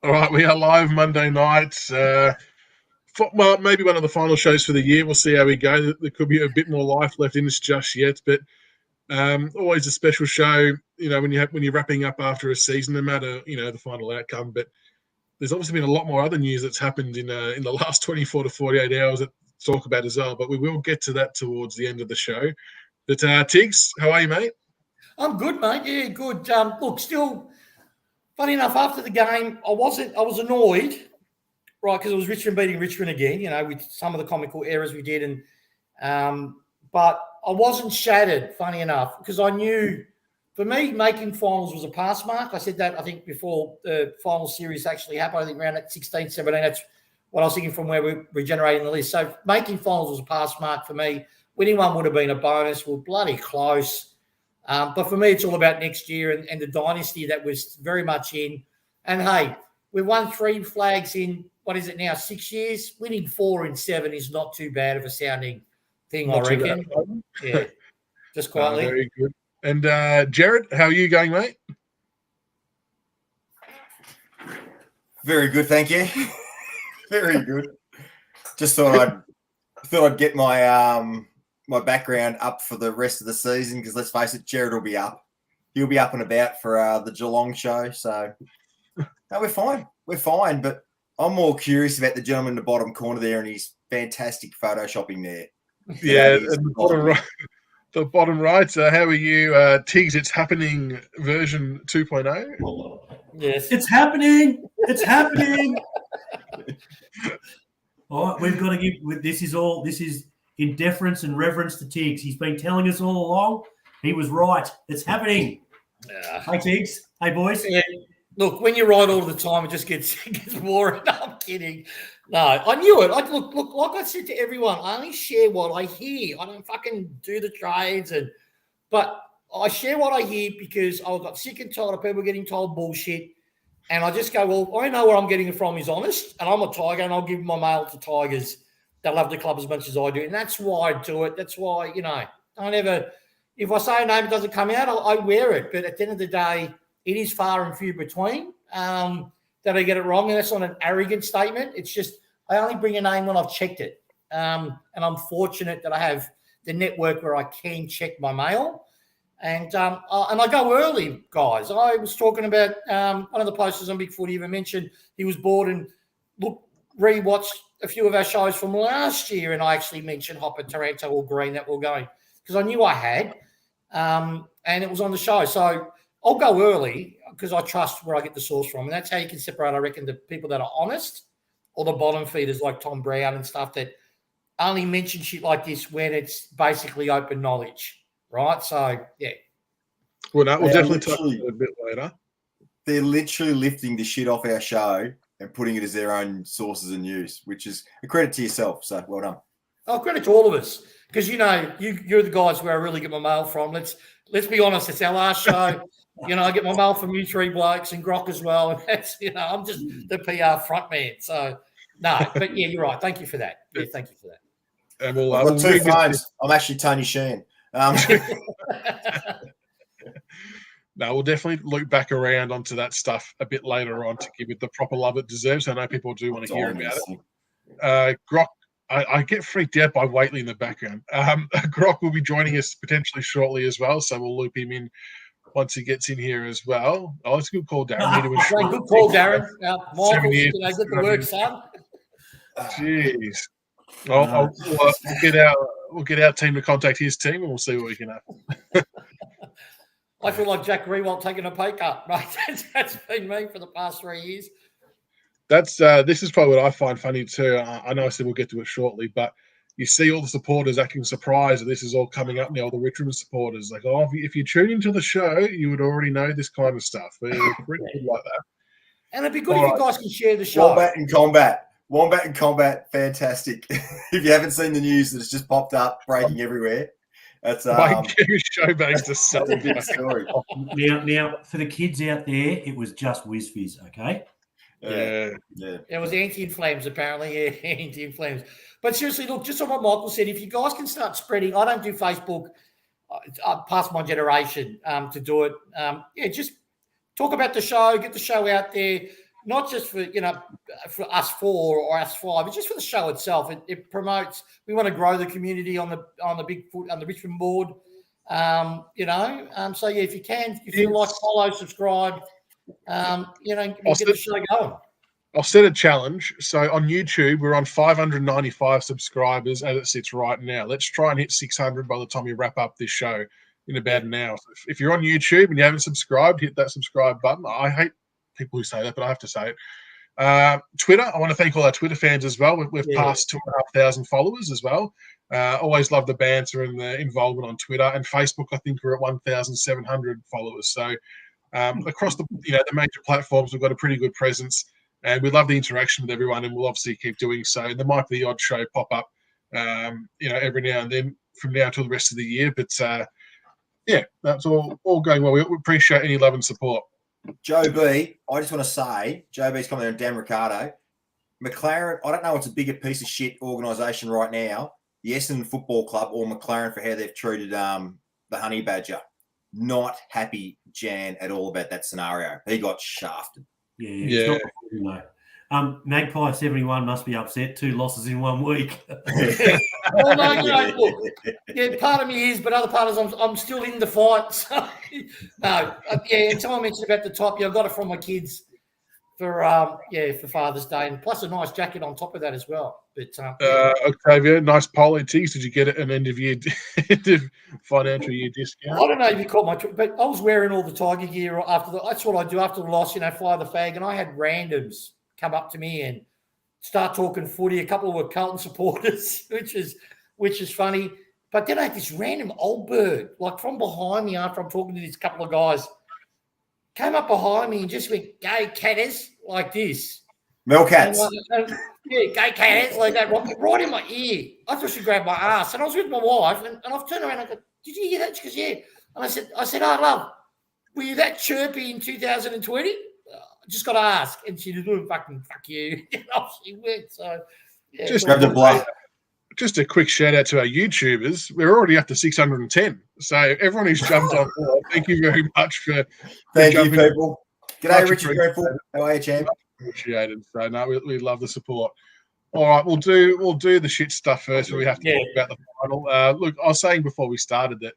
All right, we are live Monday nights. Well, maybe one of the final shows for the year. We'll see how we go. There could be a bit more life left in this just yet, but always a special show. You know, when you're wrapping up after a season, no matter the final outcome. But there's obviously been a lot more other news that's happened in the last 24 to 48 hours that to talk about as well. But we will get to that towards the end of the show. But Tiggs, how are you, mate? I'm good, mate. Yeah, good. Look, still, funny enough, after the game, I was annoyed, right, because it was Richmond beating Richmond again, with some of the comical errors we did. But I wasn't shattered, funny enough, because I knew, for me, making finals was a pass mark. I said that, I think, before the final series actually happened. I think around at 16, 17, that's what I was thinking from where we're generating the list. So making finals was a pass mark for me. Winning one would have been a bonus. We're bloody close. But for me, it's all about next year and the dynasty that was very much in. And, hey, we've won 3 flags in, 6 years? Winning 4 in 7 is not too bad of a sounding thing, Not I reckon. Yeah, just quietly. Very good. And Jared, how are you going, mate? Very good, thank you. Very good. Just thought I'd get my my background up for the rest of the season because let's face it, Jared will be up. He'll be up and about for the Geelong show. So no, we're fine. We're fine. But I'm more curious about the gentleman in the bottom corner there and his fantastic photoshopping there. Yeah, the bottom right. How are you, Tiggs? It's happening version 2.0. Yes, it's happening. It's happening. All right, we've got to give. This is in deference and reverence to Tiggs. He's been telling us all along. He was right. It's happening. Yeah. Hey, Tiggs. Hey, boys. Yeah. Look, when you're right all the time, it just gets boring. No, I'm kidding. No, I knew it. Look, like I said to everyone, I only share what I hear. I don't fucking do the trades, but I share what I hear because I got sick and tired of people getting told bullshit. And I just go, well, I know where I'm getting it from is honest, and I'm a Tiger, and I'll give my mail to Tigers that love the club as much as I do. And that's why I do it. That's why, don't ever, if I say a name, it doesn't come out, I wear it. But at the end of the day, it is far and few between that I get it wrong. And that's not an arrogant statement. It's just I only bring a name when I've checked it. And I'm fortunate that I have the network where I can check my mail. And I go early, guys. I was talking about one of the posters on Big Footy even mentioned he was bored and rewatched a few of our shows from last year, and I actually mentioned Hopper, Tarranto, or Green that were going because I knew I had, and it was on the show. So I'll go early because I trust where I get the source from, and that's how you can separate, I reckon, the people that are honest or the bottom feeders like Tom Brown and stuff that only mention shit like this when it's basically open knowledge, right? So, yeah. Well, we'll definitely talk about it a bit later. They're literally lifting the shit off our show and putting it as their own sources and news, which is a credit to yourself. So well done. Oh, credit to all of us because you're the guys where I really get my mail from. Let's be honest. It's our last show. I get my mail from you 3 blokes and Grock as well. And that's I'm just the PR front man. So no, but yeah, you're right. Thank you for that. Yeah, thank you for that. And we'll, I've got 2 phones. I'm actually Tony Sheehan. No, we'll definitely loop back around onto that stuff a bit later on to give it the proper love it deserves. I know people do want to hear about it. Grock, I get freaked out by Waitley in the background. Grock will be joining us potentially shortly as well, so we'll loop him in once he gets in here as well. Oh, it's a good call, Darren. Good call, Darren. Michael, get the work, son. Jeez. We'll get our team to contact his team, and we'll see what we can have. I feel like Jack Rewalt taking a pay cut, right? That's been me for the past 3 years. This is probably what I find funny too. I know I said we'll get to it shortly, but you see all the supporters acting surprised that this is all coming up now. All the Richmond supporters, like, oh, if you tune into the show, you would already know this kind of stuff. But pretty good like that. And it'd be good if you guys can share the show. Wombat in combat, fantastic. If you haven't seen the news that's just popped up, breaking everywhere. That's show based to sell a big story. Now, for the kids out there, it was just whiz fizz, okay? Yeah. It was anti-inflames, apparently. Yeah, anti-inflames. But seriously, look, just on what Michael said, if you guys can start spreading, I don't do Facebook, past my generation to do it. Just talk about the show, get the show out there. not just for for us four or us five, but just for the show itself. It promotes. We want to grow the community on the Richmond board. So yeah, if you can, if you like, follow, subscribe. We'll get the show going. I'll set a challenge. So on YouTube, we're on 595 subscribers as it sits right now. Let's try and hit 600 by the time we wrap up this show in about an hour. So if you're on YouTube and you haven't subscribed, hit that subscribe button. I hate people who say that, but I have to say it. Twitter, I want to thank all our Twitter fans as well. We've passed 2,500 followers as well. Always love the banter and the involvement on Twitter. And Facebook, I think we're at 1,700 followers. So across the major platforms, we've got a pretty good presence. And we love the interaction with everyone, and we'll obviously keep doing so. And there might be the odd show pop up, every now and then from now till the rest of the year. But that's all going well. We appreciate any love and support. Joe B, I just want to say, Joe B's commenting on Dan Ricardo. McLaren, I don't know what's a bigger piece of shit organisation right now, the Essendon Football Club or McLaren for how they've treated the Honey Badger. Not happy, Jan, at all about that scenario. He got shafted. Yeah. Magpie 71 must be upset. 2 losses in 1 week. Well, no, look, part of me is, but other part is I'm still in the fight. So, no, and someone mentioned about the top. I got it from my kids for Father's Day, and plus a nice jacket on top of that as well. But Octavia, nice polo Tiggs. Did you get it an end of year financial year discount? I don't know if you caught my trick, but I was wearing all the Tiger gear after that's what I do after the loss. Fly the flag, and I had randoms come up to me and start talking footy. A couple were Carlton supporters, which is funny. But then I had this random old bird, like from behind me after I'm talking to these couple of guys, came up behind me and just went, "Go Catters," like this. Melcats. Go Catters, like that, right in my ear. I thought she grabbed my ass. And I was with my wife, and I've turned around and I go, "Did you hear that?" She goes, "Yeah." And I said, "Oh, love, were you that chirpy in 2020? I just got to ask." And she was doing fuck you. She went. So, yeah. Just grab the blood. Just a quick shout out to our YouTubers. We're already up to 610. So everyone who's jumped on board, thank you very much for thank you, people. G'day, Richard Grateful. How are you, champ? Appreciated. So no, we love the support. All right, we'll do the shit stuff first. We have to talk about the final. Look, I was saying before we started that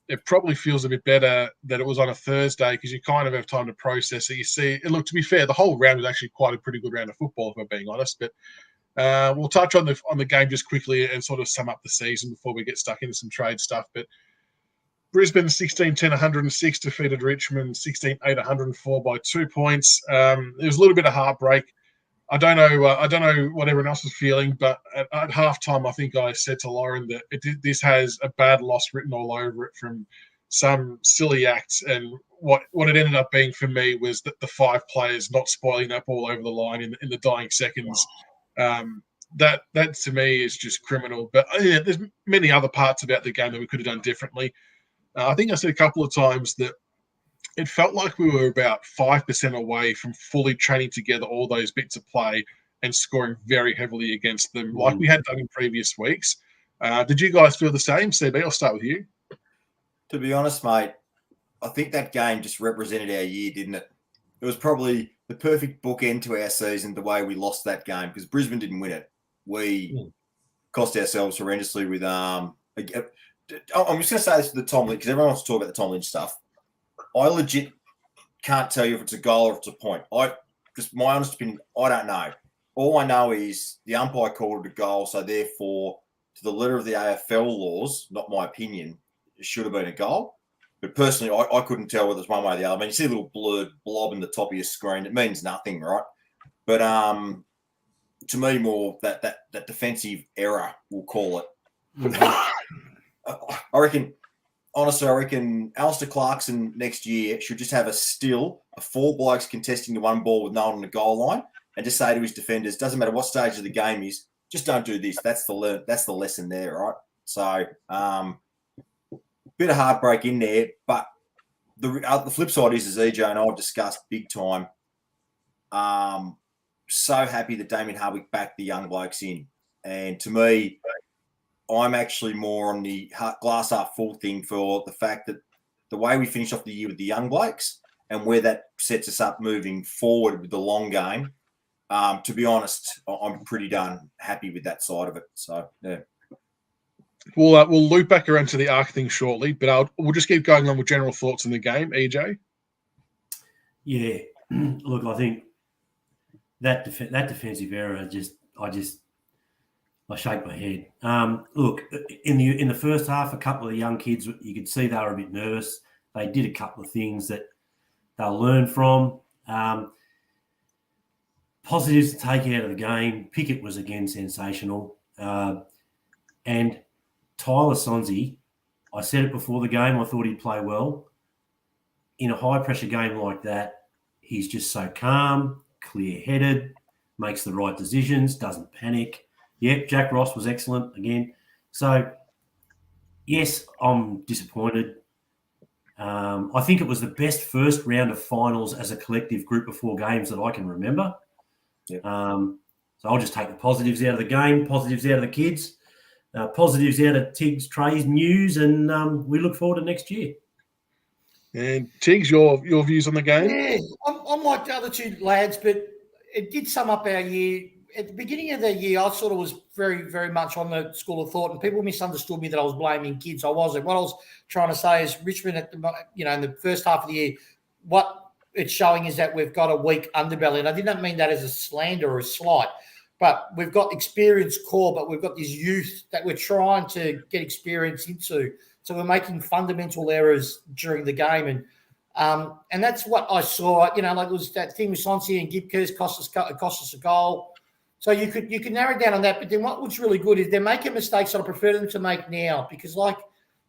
it probably feels a bit better that it was on a Thursday because you kind of have time to process it. You see, and look, to be fair, the whole round was actually quite a pretty good round of football, if I'm being honest. But we'll touch on the game just quickly and sort of sum up the season before we get stuck into some trade stuff. But Brisbane 16-10, 106 defeated Richmond 16-8, 104 by 2 points. There was a little bit of heartbreak. I don't know what everyone else was feeling, but at halftime, I think I said to Lauren that this has a bad loss written all over it from some silly acts. And what it ended up being for me was that the 5 players not spoiling that ball over the line in the dying seconds. That to me is just criminal. But there's many other parts about the game that we could have done differently. I think I said a couple of times that it felt like we were about 5% away from fully training together all those bits of play and scoring very heavily against them, like we had done in previous weeks. Did you guys feel the same? CB, I'll start with you. To be honest, mate, I think that game just represented our year, didn't it? It was probably the perfect bookend to our season, the way we lost that game, because Brisbane didn't win it. We cost ourselves horrendously with I'm just going to say this to the Tom Lynch, because everyone wants to talk about the Tom Lynch stuff. I legit can't tell you if it's a goal or if it's a point. Just my honest opinion, I don't know. All I know is the umpire called it a goal, so therefore, to the letter of the AFL laws, not my opinion, it should have been a goal. But personally, I couldn't tell whether it's one way or the other. I mean, you see a little blurred blob in the top of your screen. It means nothing, right? But to me, more that defensive error, we'll call it. I reckon Alistair Clarkson next year should just have a 4 blokes contesting the one ball with no one on the goal line and just say to his defenders, doesn't matter what stage of the game is, just don't do this. That's the lesson there, right? So, bit of heartbreak in there, but the flip side is, as EJ and I have discussed big time, so happy that Damien Hardwick backed the young blokes in. And to me, I'm actually more on the glass half full thing for the fact that the way we finished off the year with the young blokes and where that sets us up moving forward with the long game. To be honest, I'm pretty darn happy with that side of it. So, yeah. We'll loop back around to the arc thing shortly, but we'll just keep going on with general thoughts on the game. EJ? Yeah. Look, I think that defensive error I shake my head. Look, in the first half, a couple of young kids, you could see they were a bit nervous. They did a couple of things that they'll learn from. Positives to take out of the game. Pickett was again sensational. And Tyler Sonsie, I said it before the game, I thought he'd play well. In a high-pressure game like that, he's just so calm, clear-headed, makes the right decisions, doesn't panic. Yep, Jack Ross was excellent again. So, yes, I'm disappointed. I think it was the best first round of finals as a collective group of 4 games that I can remember. Yep. So I'll just take the positives out of the game, positives out of the kids, positives out of Tiggs, Trey's news, and we look forward to next year. And Tiggs, your views on the game? Yeah, I'm like the other 2 lads, but it did sum up our year. At the beginning of the year, I sort of was very, very much on the school of thought, and people misunderstood me that I was blaming kids. I wasn't. What I was trying to say is Richmond, in the first half of the year, what it's showing is that we've got a weak underbelly. And I didn't mean that as a slander or a slight, but we've got experienced core, but we've got this youth that we're trying to get experience into. So we're making fundamental errors during the game. And that's what I saw. Like it was that thing with Sonsie and Gibkers cost us a goal. So you could narrow down on that. But then what was really good is they're making mistakes that I prefer them to make now, because like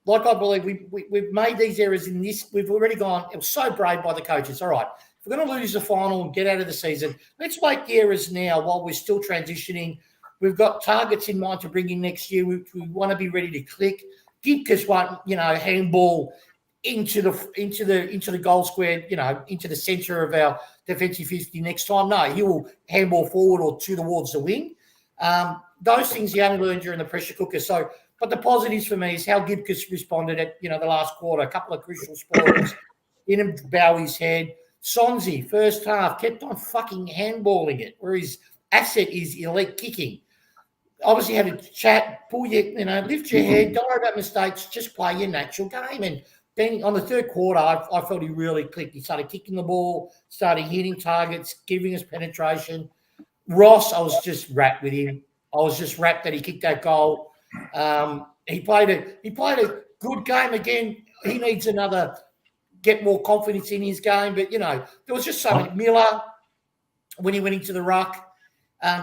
I believe we've made these errors in this. We've already gone. It was so brave by the coaches. All right, if we're going to lose the final and get out of the season, let's make the errors now while we're still transitioning. We've got targets in mind to bring in next year. We want to be ready to click. Gibkers won't, handball into the goal square, into the centre of our defensive 50 next time. No, he will handball forward or towards the wing. Those things you only learn during the pressure cooker. So, but the positives for me is how Gibkers responded at, the last quarter, a couple of crucial spoils, in him bow his head. Sonsie, first half, kept on fucking handballing it, where his asset is elite kicking. Obviously had a chat, lift your head, don't worry about mistakes, just play your natural game. And then on the third quarter, I felt he really clicked. He started kicking the ball, started hitting targets, giving us penetration. Ross, I was just wrapped with him. I was just wrapped that he kicked that goal. He played a good game again. He needs get more confidence in his game. But, there was just so many. Miller, when he went into the ruck,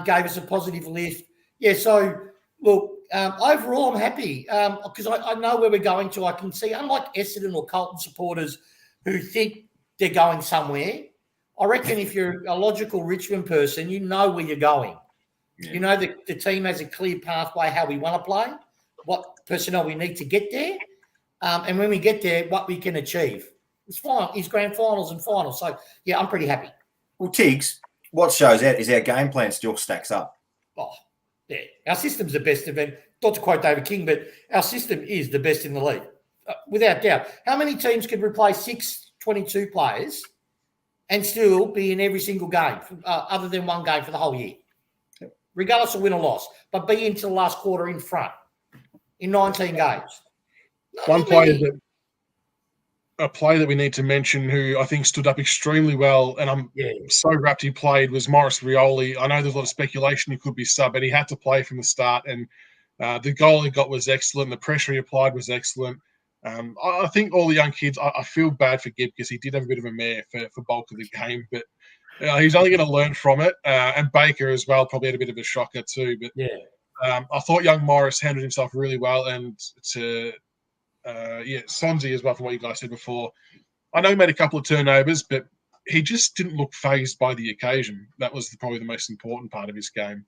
gave us a positive lift. Yeah, so, look, overall I'm happy because I know where we're going to. I can see, unlike Essendon or Carlton supporters who think they're going somewhere, I reckon if you're a logical Richmond person, you know where you're going. Yeah. You know the team has a clear pathway how we want to play, what personnel we need to get there, and when we get there, what we can achieve. It's grand finals and finals. So, yeah, I'm pretty happy. Well, Tiggs, what shows out is our game plan still stacks up. Oh, yeah. Our system's the best event. Not to quote David King, but our system is the best in the league, without doubt. How many teams could replace 22 players and still be in every single game, other than one game for the whole year, regardless of win or loss, but be into the last quarter in front in 19 games? A player that we need to mention who I think stood up extremely well, and I'm so wrapped he played, was Maurice Rioli. I know there's a lot of speculation he could be sub, but he had to play from the start, and the goal he got was excellent. The pressure he applied was excellent. I think all the young kids, I feel bad for Gibb because he did have a bit of a mare for bulk of the game, but he's only going to learn from it. And Baker as well probably had a bit of a shocker too. But I thought young Morris handled himself really well, and Sonsie as well, from what you guys said before. I know he made a couple of turnovers, but he just didn't look fazed by the occasion. That was probably the most important part of his game.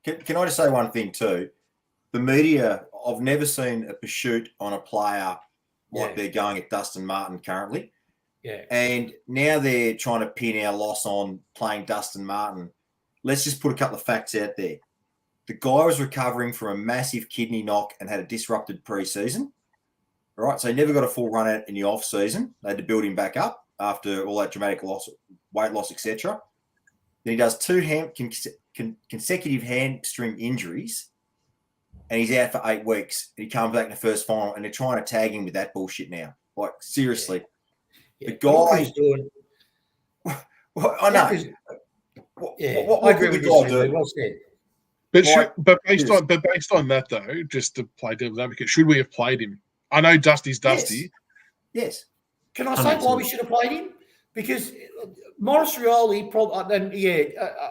Can I just say one thing too? The media, I've never seen a pursuit on a player like they're going at Dustin Martin currently. Yeah. And now they're trying to pin our loss on playing Dustin Martin. Let's just put a couple of facts out there. The guy was recovering from a massive kidney knock and had a disrupted pre-season. All right, so he never got a full run out in the off-season. They had to build him back up. after all that dramatic loss, weight loss, etc. Then he does 2 consecutive hamstring injuries, and he's out for 8 weeks. And he comes back in the first final, and they're trying to tag him with that bullshit now. Like, seriously. Yeah. The guy... He's doing. Well, I know. I agree with you, Steve. Well said. But based on that, though, just to play devil's advocate, should we have played him? I know Dusty's Dusty. Yes. Can I say why we should have played him? Because Maurice Rioli,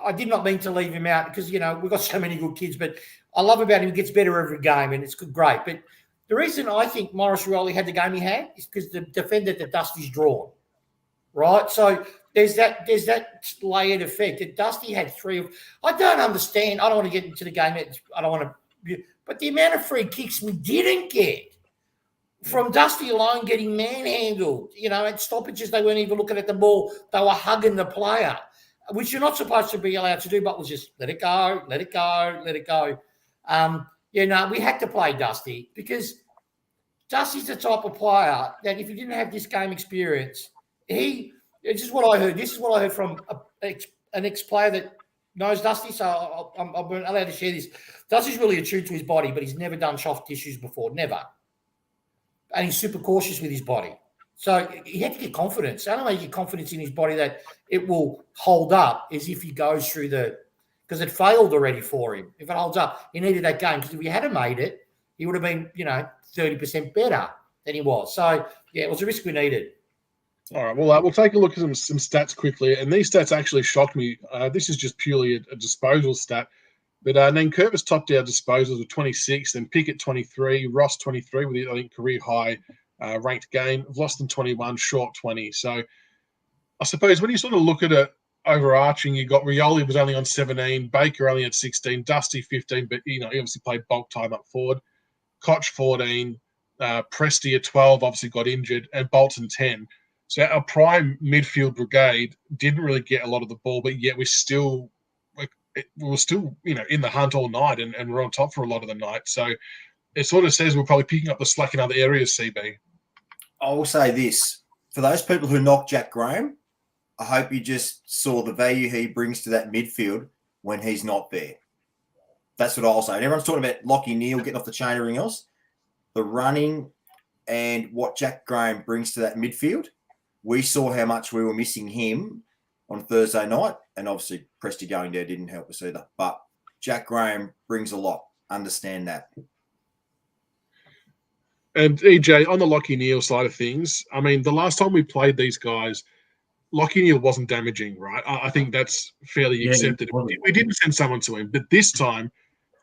I did not mean to leave him out because, we've got so many good kids, but I love about him. He gets better every game and it's great. But the reason I think Maurice Rioli had the game he had is because the defender that Dusty's drawn, right? So there's that layered effect that Dusty had 3 of. I don't understand. I don't want to get into the game. I don't want to. But the amount of free kicks we didn't get from Dusty alone getting manhandled, and stoppages, they weren't even looking at the ball. They were hugging the player, which you're not supposed to be allowed to do, but was just let it go, let it go, let it go. We had to play Dusty because Dusty's the type of player that if he didn't have this game experience, this is what I heard. This is what I heard from an ex-player that knows Dusty, so I'm allowed to share this. Dusty's really attuned to his body, but he's never done soft tissues before, never. And he's super cautious with his body. So he had to get confidence. The only way you get confidence in his body that it will hold up is if he goes through because it failed already for him. If it holds up, he needed that game because if he hadn't made it, he would have been, 30% better than he was. So, it was a risk we needed. All right, well, we'll take a look at some stats quickly. And these stats actually shocked me. This is just purely a disposal stat. But Nankervis topped our disposals with 26, then Pickett 23, Ross 23 with, I think, career high ranked game. Vlosten 21, Short 20. So I suppose when you sort of look at it overarching, you got Rioli was only on 17, Baker only had 16, Dusty 15, but, he obviously played bulk time up forward. Koch 14, Prestia 12, obviously got injured, and Bolton 10. So our prime midfield brigade didn't really get a lot of the ball, but yet we were still, in the hunt all night and we're on top for a lot of the night. So it sort of says we're probably picking up the slack in other areas, CB. I will say this. For those people who knock Jack Graham, I hope you just saw the value he brings to that midfield when he's not there. That's what I'll say. And everyone's talking about Lockie Neal getting off the chain and everything else. The running and what Jack Graham brings to that midfield, we saw how much we were missing him on Thursday night, and obviously Presty going there didn't help us either. But Jack Graham brings a lot. Understand that. And EJ, on the Lockie Neal side of things, I mean, the last time we played these guys, Lockie Neal wasn't damaging, right? I think that's fairly accepted. We didn't send someone to him, but this time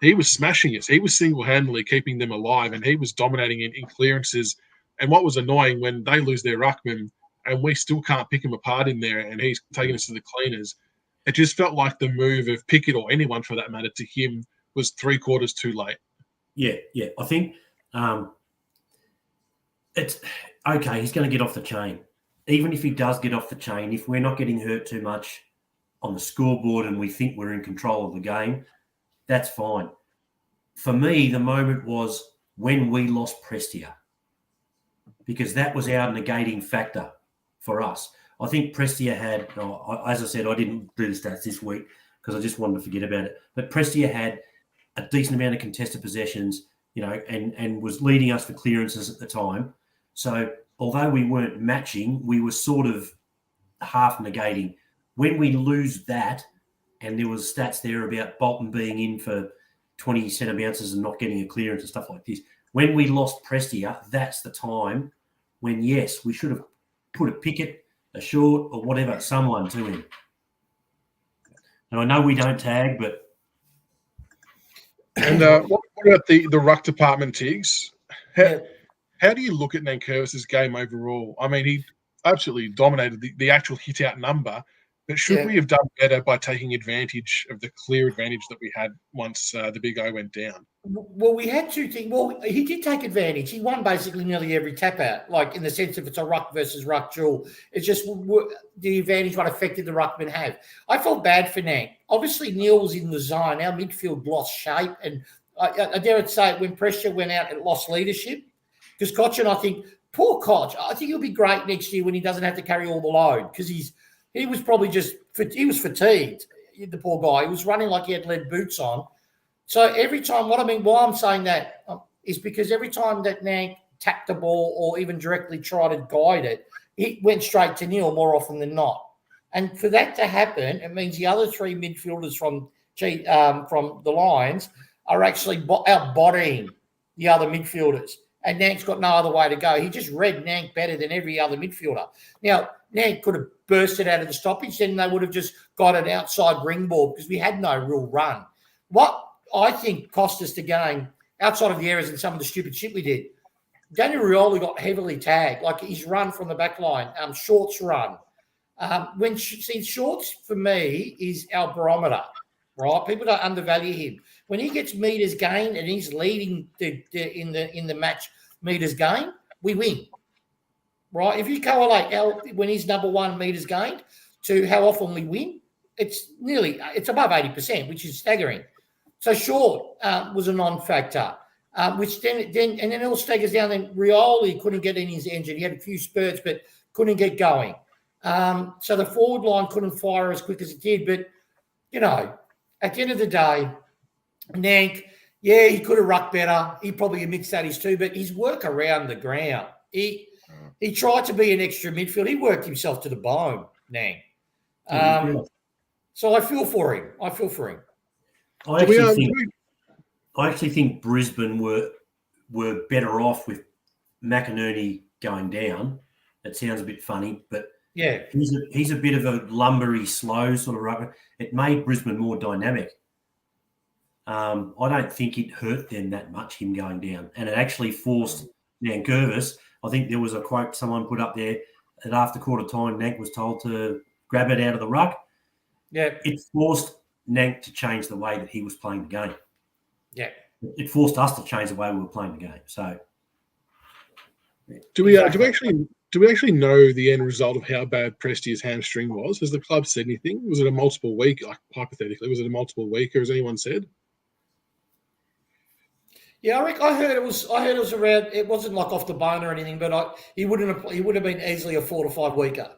he was smashing us. He was single-handedly keeping them alive, and he was dominating in clearances. And what was annoying when they lose their ruckman and we still can't pick him apart in there and he's taking us to the cleaners, it just felt like the move of Pickett or anyone for that matter to him was 3/4 too late. Yeah. I think it's okay. He's going to get off the chain. Even if he does get off the chain, if we're not getting hurt too much on the scoreboard and we think we're in control of the game, that's fine. For me, the moment was when we lost Prestia, because that was our negating factor for us. I think Prestia had, as I said, I didn't do the stats this week because I just wanted to forget about it. But Prestia had a decent amount of contested possessions, and was leading us for clearances at the time. So although we weren't matching, we were sort of half negating. When we lose that, and there was stats there about Bolton being in for 20 centre bounces and not getting a clearance and stuff like this. When we lost Prestia, that's the time when, yes, we should have put a Pickett, a Short, or whatever, someone to him. And I know we don't tag, but... And what about the ruck department, Tiggs? How do you look at Nankervis's game overall? I mean, he absolutely dominated the actual hit-out number, but should we have done better by taking advantage of the clear advantage that we had once the Big O went down? Well, we had two things. Well, he did take advantage. He won basically nearly every tap-out, like in the sense if it's a ruck versus ruck duel. It's just the advantage what affected the ruckmen have. I felt bad for Nang. Obviously, Neil was in the zone. Our midfield lost shape, and I dare say when pressure went out, it lost leadership. Because Cochin, I think, poor Koch. I think he'll be great next year when he doesn't have to carry all the load because he was probably he was fatigued. The poor guy. He was running like he had lead boots on. So every time, why I'm saying that is because every time that Nank tapped the ball or even directly tried to guide it, it went straight to Neil more often than not. And for that to happen, it means the other three midfielders from the Lions are actually out-bodying the other midfielders. And Nank's got no other way to go. He just read Nank better than every other midfielder. Now, Nank could have bursted out of the stoppage, then they would have just got an outside ring ball because we had no real run. What I think cost us the game, outside of the errors and some of the stupid shit we did, Daniel Rioli got heavily tagged, like his run from the back line, Short's run. Shorts, for me, is our barometer, right? People don't undervalue him. When he gets meters gained and he's leading in the match meters gained, we win, right? If you correlate when he's number one meters gained to how often we win, it's above 80%, which is staggering. So Short was a non-factor, which then it all staggers down. Then Rioli couldn't get in his engine. He had a few spurts, but couldn't get going. So the forward line couldn't fire as quick as it did. But, at the end of the day, Nank, he could have rucked better. He probably admits that is too, but his work around the ground, he tried to be an extra midfield. He worked himself to the bone, Nank. So I feel for him. I actually think Brisbane were better off with McInerney going down. That sounds a bit funny, but yeah, he's a bit of a lumbery, slow sort of ruckman. It made Brisbane more dynamic. I don't think it hurt them that much, him going down. And it actually forced Nankervis. I think there was a quote someone put up there that after quarter time, Nank was told to grab it out of the ruck. Yeah. It forced Nank to change the way that he was playing the game. Yeah. It forced us to change the way we were playing the game. So, do we actually know the end result of how bad Presti's hamstring was? Has the club said anything? Was it a multiple week? Like hypothetically, was it a multiple week, or has anyone said? Yeah, I heard it was around. It wasn't like off the bone or anything, but he would have been easily a 4 to 5 weeker.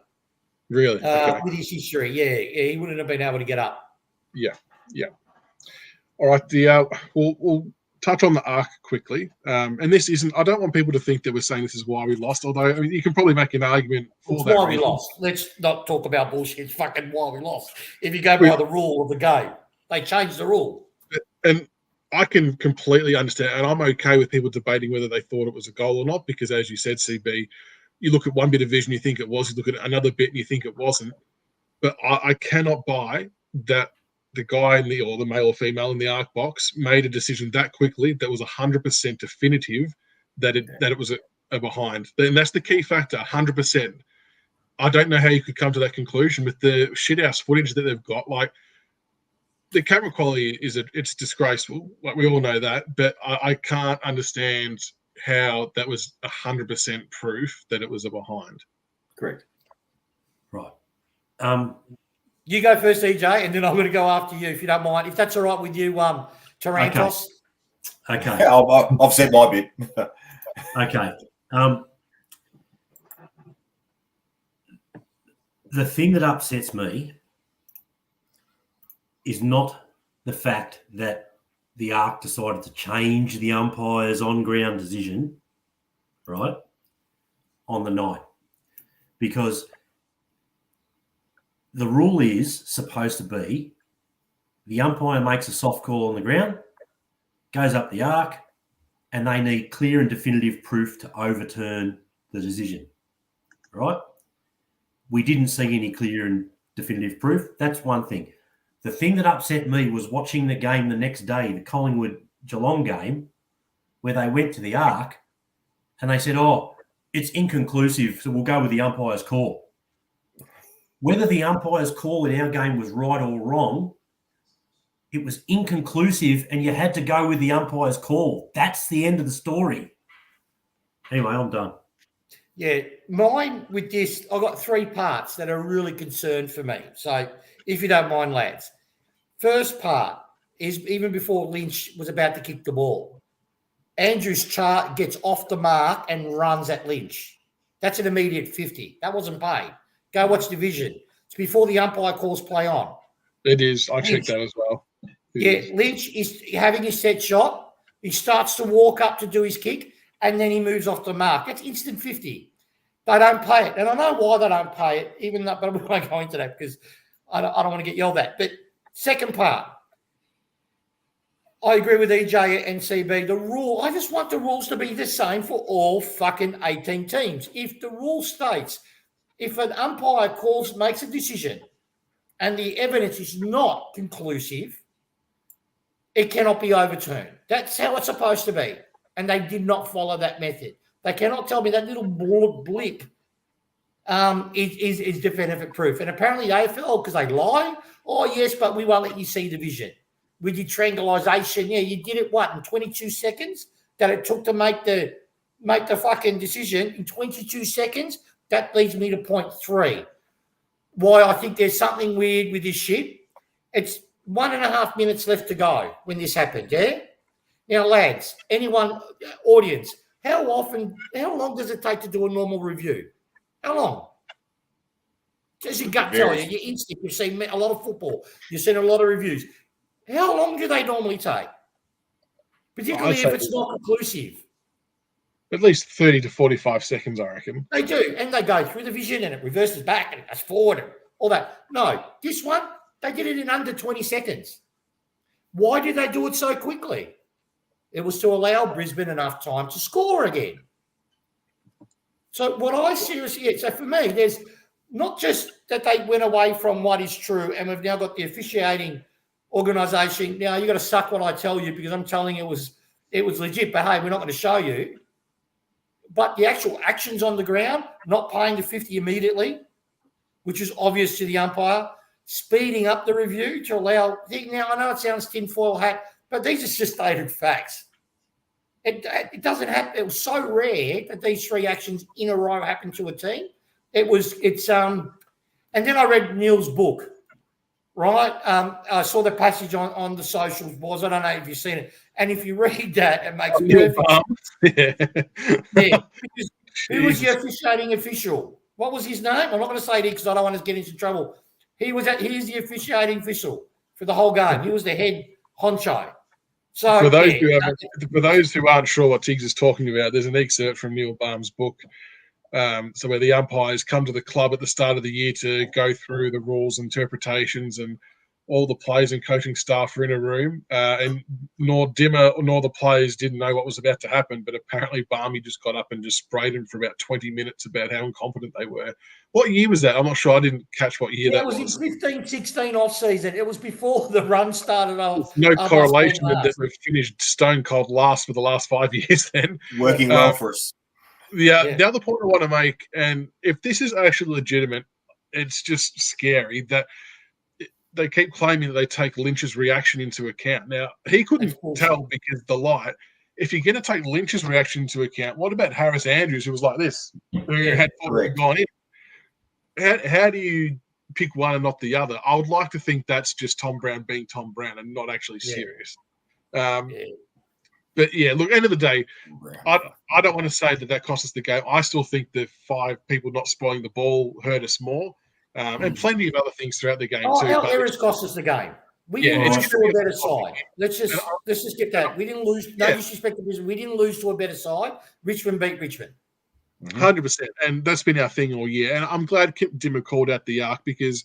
Really? Okay. With his history, yeah, he wouldn't have been able to get up. Yeah. All right. We'll touch on the arc quickly. And this isn't. I don't want people to think that we're saying this is why we lost. Although you can probably make an argument for it's that. Why we lost. Let's not talk about bullshit. It's fucking why we lost. If you go by the rule of the game, they changed the rule. And I can completely understand, and I'm okay with people debating whether they thought it was a goal or not, because as you said, CB, you look at one bit of vision, you think it was, you look at another bit and you think it wasn't. But I cannot buy that the guy or the male or female in the arc box made a decision that quickly that was 100% definitive that it was a behind. And that's the key factor, 100%. I don't know how you could come to that conclusion with the shithouse footage that they've got. Like, the camera quality it's disgraceful. Like, we all know that, but I can't understand how that was 100% proof that it was a behind. Correct. Right. You go first, EJ, and then I'm going to go after you if you don't mind. If that's all right with you, Tarrantos. Okay. I've said my bit. Okay. The thing that upsets me is not the fact that the ARC decided to change the umpire's on-ground decision, right, on the night. Because the rule is supposed to be the umpire makes a soft call on the ground, goes up the ARC, and they need clear and definitive proof to overturn the decision, right? We didn't see any clear and definitive proof. That's one thing. The thing that upset me was watching the game the next day, the Collingwood-Geelong game, where they went to the ARC and they said, it's inconclusive, so we'll go with the umpire's call. Whether the umpire's call in our game was right or wrong, it was inconclusive and you had to go with the umpire's call. That's the end of the story. Anyway, I'm done. Yeah, mine with this, I've got 3 parts that are really concerned for me. So if you don't mind, lads. First part is even before Lynch was about to kick the ball, Andrews gets off the mark and runs at Lynch. That's an immediate 50. That wasn't paid. Go watch the vision. It's before the umpire calls play on. It is. I checked that as well. Lynch is having his set shot. He starts to walk up to do his kick, and then he moves off the mark. That's instant 50. They don't pay it. And I know why they don't pay it, even though, but we won't go into that because I don't want to get yelled at. But second part, I agree with EJ and CB. The rule, I just want the rules to be the same for all fucking 18 teams. If the rule states, if an umpire makes a decision and the evidence is not conclusive, it cannot be overturned. That's how it's supposed to be. And they did not follow that method. They cannot tell me that little blip is definitive proof. And apparently the AFL, because they lie, oh, yes, but we won't let you see the vision. With your triangulation, yeah, you did it, in 22 seconds that it took to make the fucking decision in 22 seconds? That leads me to point 3. Why I think there's something weird with this shit. It's 1.5 minutes left to go when this happened, yeah? Now, lads, anyone, audience, how long does it take to do a normal review? How long? Just your gut tell you, your instinct. You've seen a lot of football. You've seen a lot of reviews. How long do they normally take? Particularly if it's not conclusive. At least 30 to 45 seconds, I reckon. They do. And they go through the vision and it reverses back and it goes forward and all that. No, this one, they did it in under 20 seconds. Why did they do it so quickly? It was to allow Brisbane enough time to score again. So what I seriously, so for me, there's not just that they went away from what is true and we've now got the officiating organisation. Now, you got to suck what I tell you because I'm telling you it was legit, but hey, we're not going to show you. But the actual actions on the ground, not paying the 50 immediately, which is obvious to the umpire, speeding up the review to allow. Now, I know it sounds tinfoil hat, but these are just stated facts. It doesn't happen. It was so rare that these 3 actions in a row happened to a team. And then I read Neil's book, right? I saw the passage on the socials, boys. I don't know if you've seen it. And if you read that, it makes perfect sense. Yeah. Who was the officiating official? What was his name? I'm not going to say it because I don't want to get into trouble. He's the officiating official for the whole game. He was the head honcho. So for those who aren't sure what Tiggs is talking about, there's an excerpt from Neil Baum's book. So where the umpires come to the club at the start of the year to go through the rules, interpretations, and all the players and coaching staff are in a room, and nor Dimmer nor the players didn't know what was about to happen, but apparently Barmy just got up and just sprayed them for about 20 minutes about how incompetent they were. What year was that? I'm not sure. I didn't catch what year that was. It was in 15-16 off-season. It was before the run started off. No correlation that we've finished stone cold last for the last 5 years then. Working well for us. The other point I want to make, and if this is actually legitimate, it's just scary that they keep claiming that they take Lynch's reaction into account. Now, he couldn't tell because the light. If you're going to take Lynch's reaction into account, what about Harris Andrews, who was like this, who had gone in? How do you pick one and not the other? I would like to think that's just Tom Brown being Tom Brown and not actually serious. But, yeah, look, end of the day, I don't want to say that cost us the game. I still think the 5 people not spoiling the ball hurt us more. And plenty of other things throughout the game too. Our errors cost us the game. We didn't lose to a better side. Let's just get that. We didn't lose. No disrespect to Brisbane. We didn't lose to a better side. Richmond beat Richmond. 100%, and that's been our thing all year. And I'm glad Kip Dimmer called out the arc because,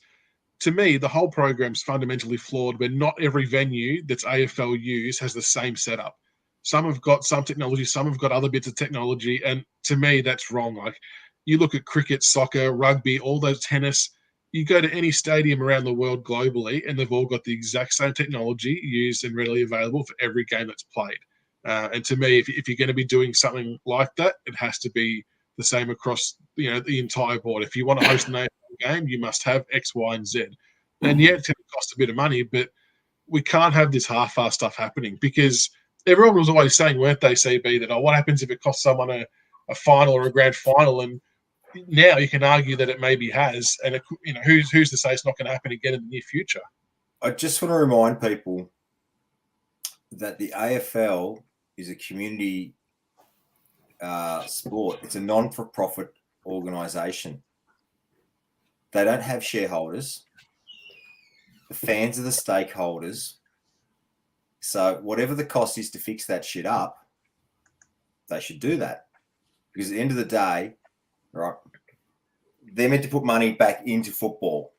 to me, the whole program's fundamentally flawed. Where not every venue that's AFL used has the same setup. Some have got some technology, some have got other bits of technology, and to me, that's wrong. Like you look at cricket, soccer, rugby, all those tennis. You go to any stadium around the world globally, and they've all got the exact same technology used and readily available for every game that's played. And to me, if you're going to be doing something like that, it has to be the same across the entire board. If you want to host an AFL game, you must have X, Y, and Z. And yeah, it's going to cost a bit of money, but we can't have this half-assed stuff happening because everyone was always saying, weren't they, CB, that what happens if it costs someone a final or a grand final? And now you can argue that it maybe has, and who's to say it's not going to happen again in the near future? I just want to remind people that the AFL is a community sport. It's a non-for-profit organisation. They don't have shareholders. The fans are the stakeholders. So whatever the cost is to fix that shit up, they should do that. Because at the end of the day, right, they're meant to put money back into football.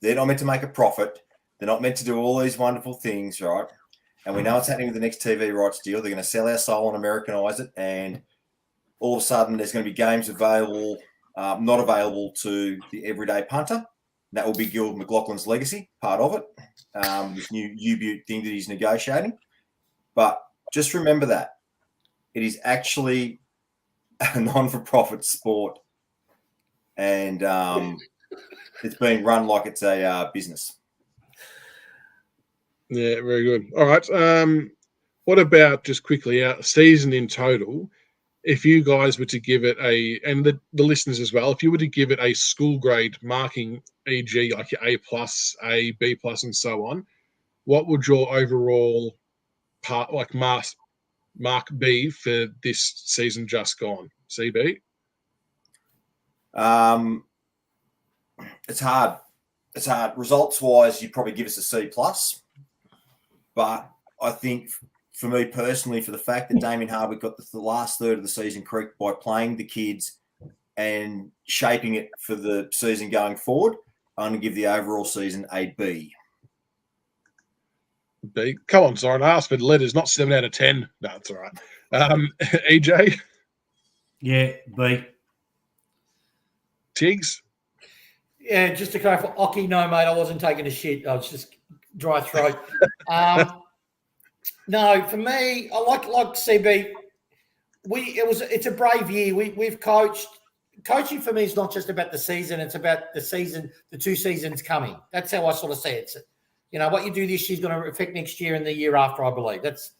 They're not meant to make a profit. They're not meant to do all these wonderful things, right? And we know what's happening with the next TV rights deal. They're going to sell our soul and Americanise it. And all of a sudden there's going to be games available, not available to the everyday punter. That will be Gil McLaughlin's legacy, part of it, this new U-Butte thing that he's negotiating. But just remember that. It is actually a non-for-profit sport. And it's being run like it's a business. Yeah, very good. All right. What about, just quickly, our season in total? If you guys were to give it and the listeners as well, if you were to give it a school grade marking, e.g., like your A+, A, B+, and so on, what would your overall mark be for this season just gone? CB? It's hard. It's hard. Results-wise, you'd probably give us a C+. But I think, for me personally, for the fact that Damien Hardwick got the last third of the season correct by playing the kids and shaping it for the season going forward, I'm going to give the overall season a B. B. Come on, Zoran. I asked for the letters, not 7 out of 10. No, that's all right. EJ? Yeah, B. Tiggs? Yeah, just to clarify, Oki, no, mate, I wasn't taking a shit. I was just dry throat. No, for me, I like CB. It's a brave year. We've coached. Coaching for me is not just about the season; it's about the season, the 2 seasons coming. That's how I sort of see it. You know, what you do this year is going to affect next year and the year after. I believe that's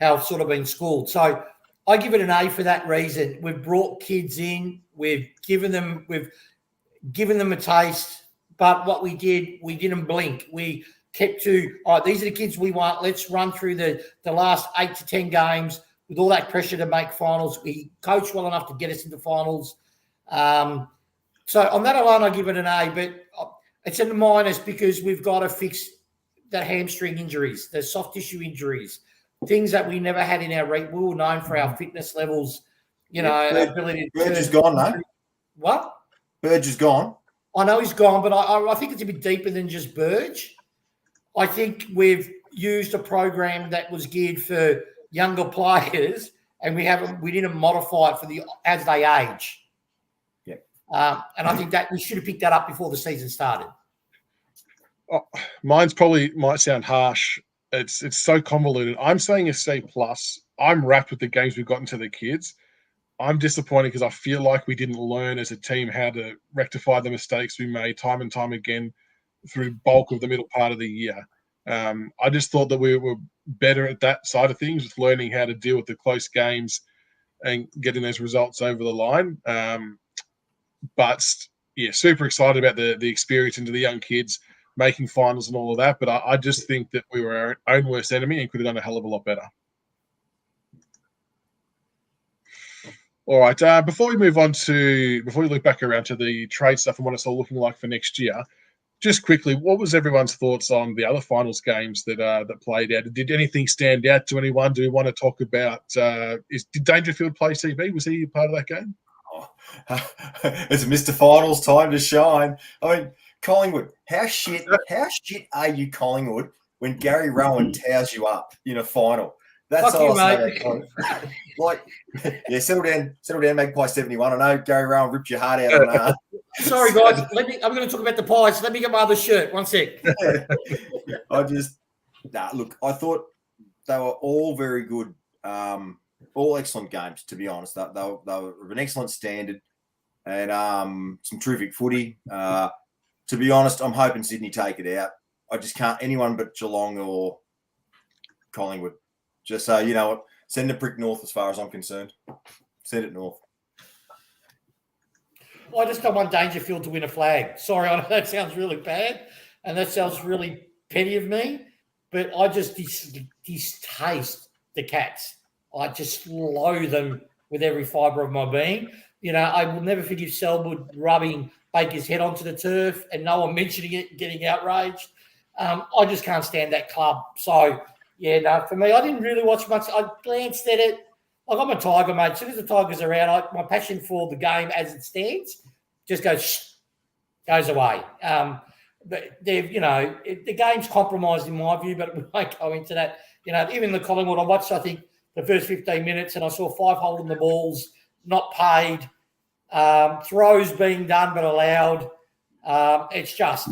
how I've sort of been schooled. So I give it an A for that reason. We've brought kids in. We've given them a taste. But what we did, we didn't blink. We kept to, all right, these are the kids we want. Let's run through the last 8 to 10 games with all that pressure to make finals. We coached well enough to get us into finals. So on that alone, I give it an A, but it's in the minus because we've got to fix the hamstring injuries, the soft tissue injuries, things that we never had in our we were known for our fitness levels, ability. Burge is gone, no? What? Burge is gone. I know he's gone, but I think it's a bit deeper than just Burge. I think we've used a program that was geared for younger players, and we didn't modify it as they age. Yeah. And I think that we should have picked that up before the season started. Oh, mine's probably might sound harsh. It's so convoluted. I'm saying a C+. I'm wrapped with the games we've gotten to the kids. I'm disappointed because I feel like we didn't learn as a team how to rectify the mistakes we made time and time again through bulk of the middle part of the year. I just thought that we were better at that side of things, with learning how to deal with the close games and getting those results over the line. But yeah, super excited about the experience into the young kids making finals and all of that. But I just think that we were our own worst enemy and could have done a hell of a lot better. All right. Before we look back around to the trade stuff and what it's all looking like for next year, just quickly, what was everyone's thoughts on the other finals games that played out? Did anything stand out to anyone? Do we want to talk about? Did Dangerfield play CB? Was he part of that game? Oh, it's Mr. Finals time to shine. I mean, Collingwood, how shit are you, Collingwood, when Gary Rowan towers you up in a final? That's Fuck all you, I mate. say. Like, yeah, settle down, Magpie 71. I know Gary Rowan ripped your heart out on Sorry, guys. I'm going to talk about the Pies. Let me get my other shirt. One sec. Look, I thought they were all very good, all excellent games, to be honest. They were of an excellent standard and some terrific footy. To be honest, I'm hoping Sydney take it out. I just can't, anyone but Geelong or Collingwood. Just so, you know what, send the prick north as far as I'm concerned. Send it north. Well, I just don't want Dangerfield to win a flag. Sorry, I know that sounds really bad and that sounds really petty of me, but I just distaste the Cats. I just loathe them with every fibre of my being. I will never forgive Selwood rubbing Baker's head onto the turf and no one mentioning it, getting outraged. I just can't stand that club. So, for me, I didn't really watch much. I glanced at it. Like, I'm a Tiger, mate. As soon as the Tigers are out, my passion for the game as it stands just goes away. But the game's compromised in my view, but we won't go into that. Even the Collingwood, I watched, I think, the first 15 minutes and I saw 5 holding the balls, not paid, throws being done but allowed. It's just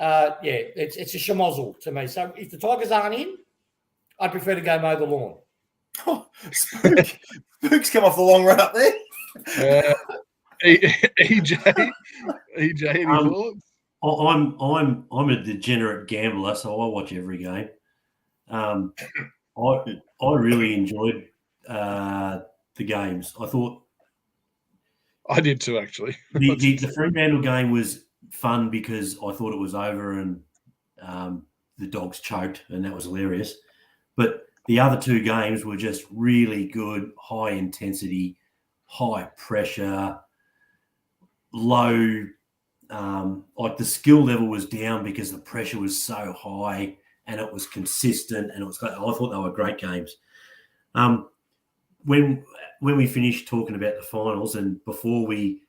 it's a schmozzle to me. So if the Tigers aren't in, I'd prefer to go mow the lawn. Oh, Spook's come off the long run up there. EJ, any thoughts? I'm a degenerate gambler, so I watch every game. I really enjoyed the games. I thought I did too, actually. The Fremantle game was fun because I thought it was over and the Dogs choked, and that was hilarious. But the other 2 games were just really good, high intensity, high pressure, low. Like the skill level was down because the pressure was so high and it was consistent, and I thought they were great games. When we finish talking about the finals and before we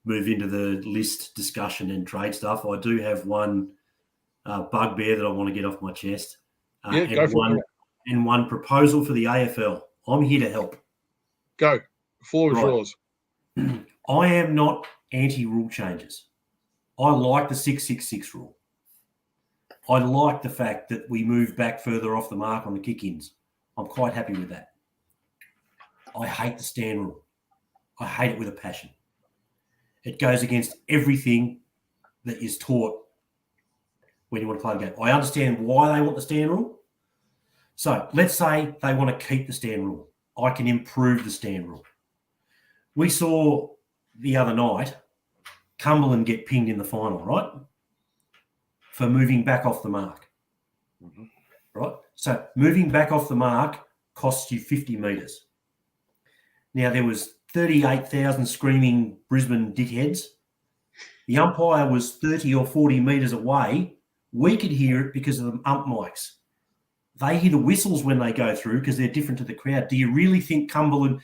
move into the list discussion and trade stuff, I do have one bugbear that I want to get off my chest. Go for it. And one proposal for the AFL. I'm here to help. Go. The floor is yours. I am not anti-rule changes. I like the 6-6-6 rule. I like the fact that we move back further off the mark on the kick-ins. I'm quite happy with that. I hate the stand rule. I hate it with a passion. It goes against everything that is taught when you want to play the game. I understand why they want the stand rule. So let's say they want to keep the stand rule. I can improve the stand rule. We saw the other night Cumberland get pinged in the final, right? For moving back off the mark. Mm-hmm. Right? So moving back off the mark costs you 50 metres. Now, there was 38,000 screaming Brisbane dickheads. The umpire was 30 or 40 metres away. We could hear it because of the ump mics. They hear the whistles when they go through because they're different to the crowd. Do you really think Cumberland,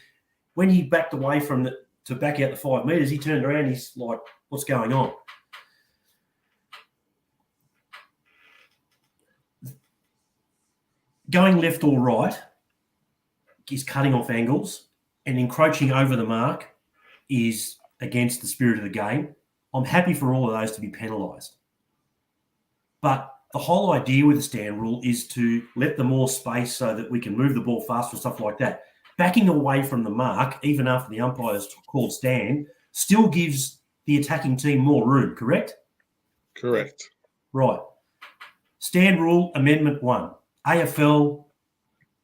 when he backed away from to back out the 5 metres, he turned around, he's like, what's going on? Going left or right is cutting off angles, and encroaching over the mark is against the spirit of the game. I'm happy for all of those to be penalised. But the whole idea with the stand rule is to let them more space so that we can move the ball faster and stuff like that. Backing away from the mark, even after the umpire's called stand, still gives the attacking team more room, correct? Correct. Right. Stand rule, Amendment 1. AFL,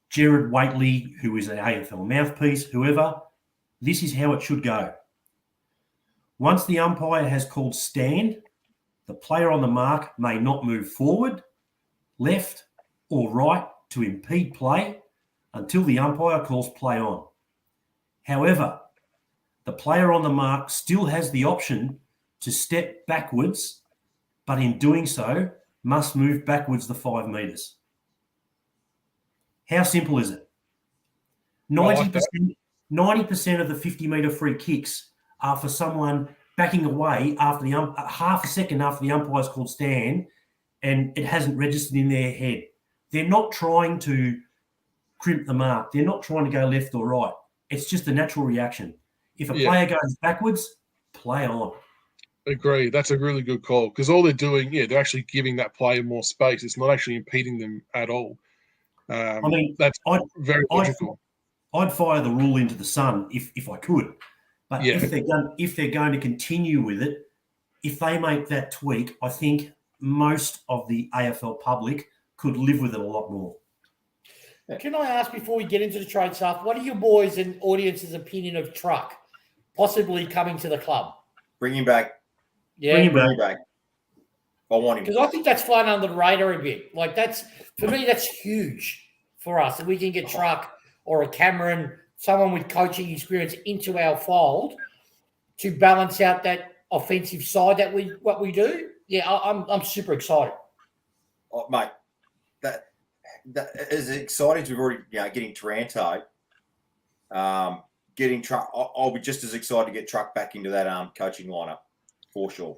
Gerard Whateley, who is an AFL mouthpiece, whoever, this is how it should go. Once the umpire has called stand, the player on the mark may not move forward, left, or right to impede play until the umpire calls play on. However, the player on the mark still has the option to step backwards, but in doing so, must move backwards the 5 metres. How simple is it? 90% of the 50-metre free kicks are for someone backing away after the half a second after the umpire's called stand, and it hasn't registered in their head. They're not trying to crimp the mark. They're not trying to go left or right. It's just a natural reaction. If a player goes backwards, play on. Agree. That's a really good call because all they're doing, they're actually giving that player more space. It's not actually impeding them at all. That's very logical. I'd fire the rule into the sun if I could. But if they're going to continue with it, if they make that tweak, I think most of the AFL public could live with it a lot more. Can I ask before we get into the trade stuff, what are your boys and audience's opinion of Truck possibly coming to the club? Bring him back. Yeah. Bring him back. I want him. Because I think that's flown under the radar a bit. Like for me, that's huge for us. If we can get Truck or a Cameron, someone with coaching experience into our fold to balance out that offensive side that we do, yeah, I'm super excited. Oh, mate, that is exciting as we've already getting Tarranto. Getting Truck, I'll be just as excited to get Truck back into that coaching lineup for sure.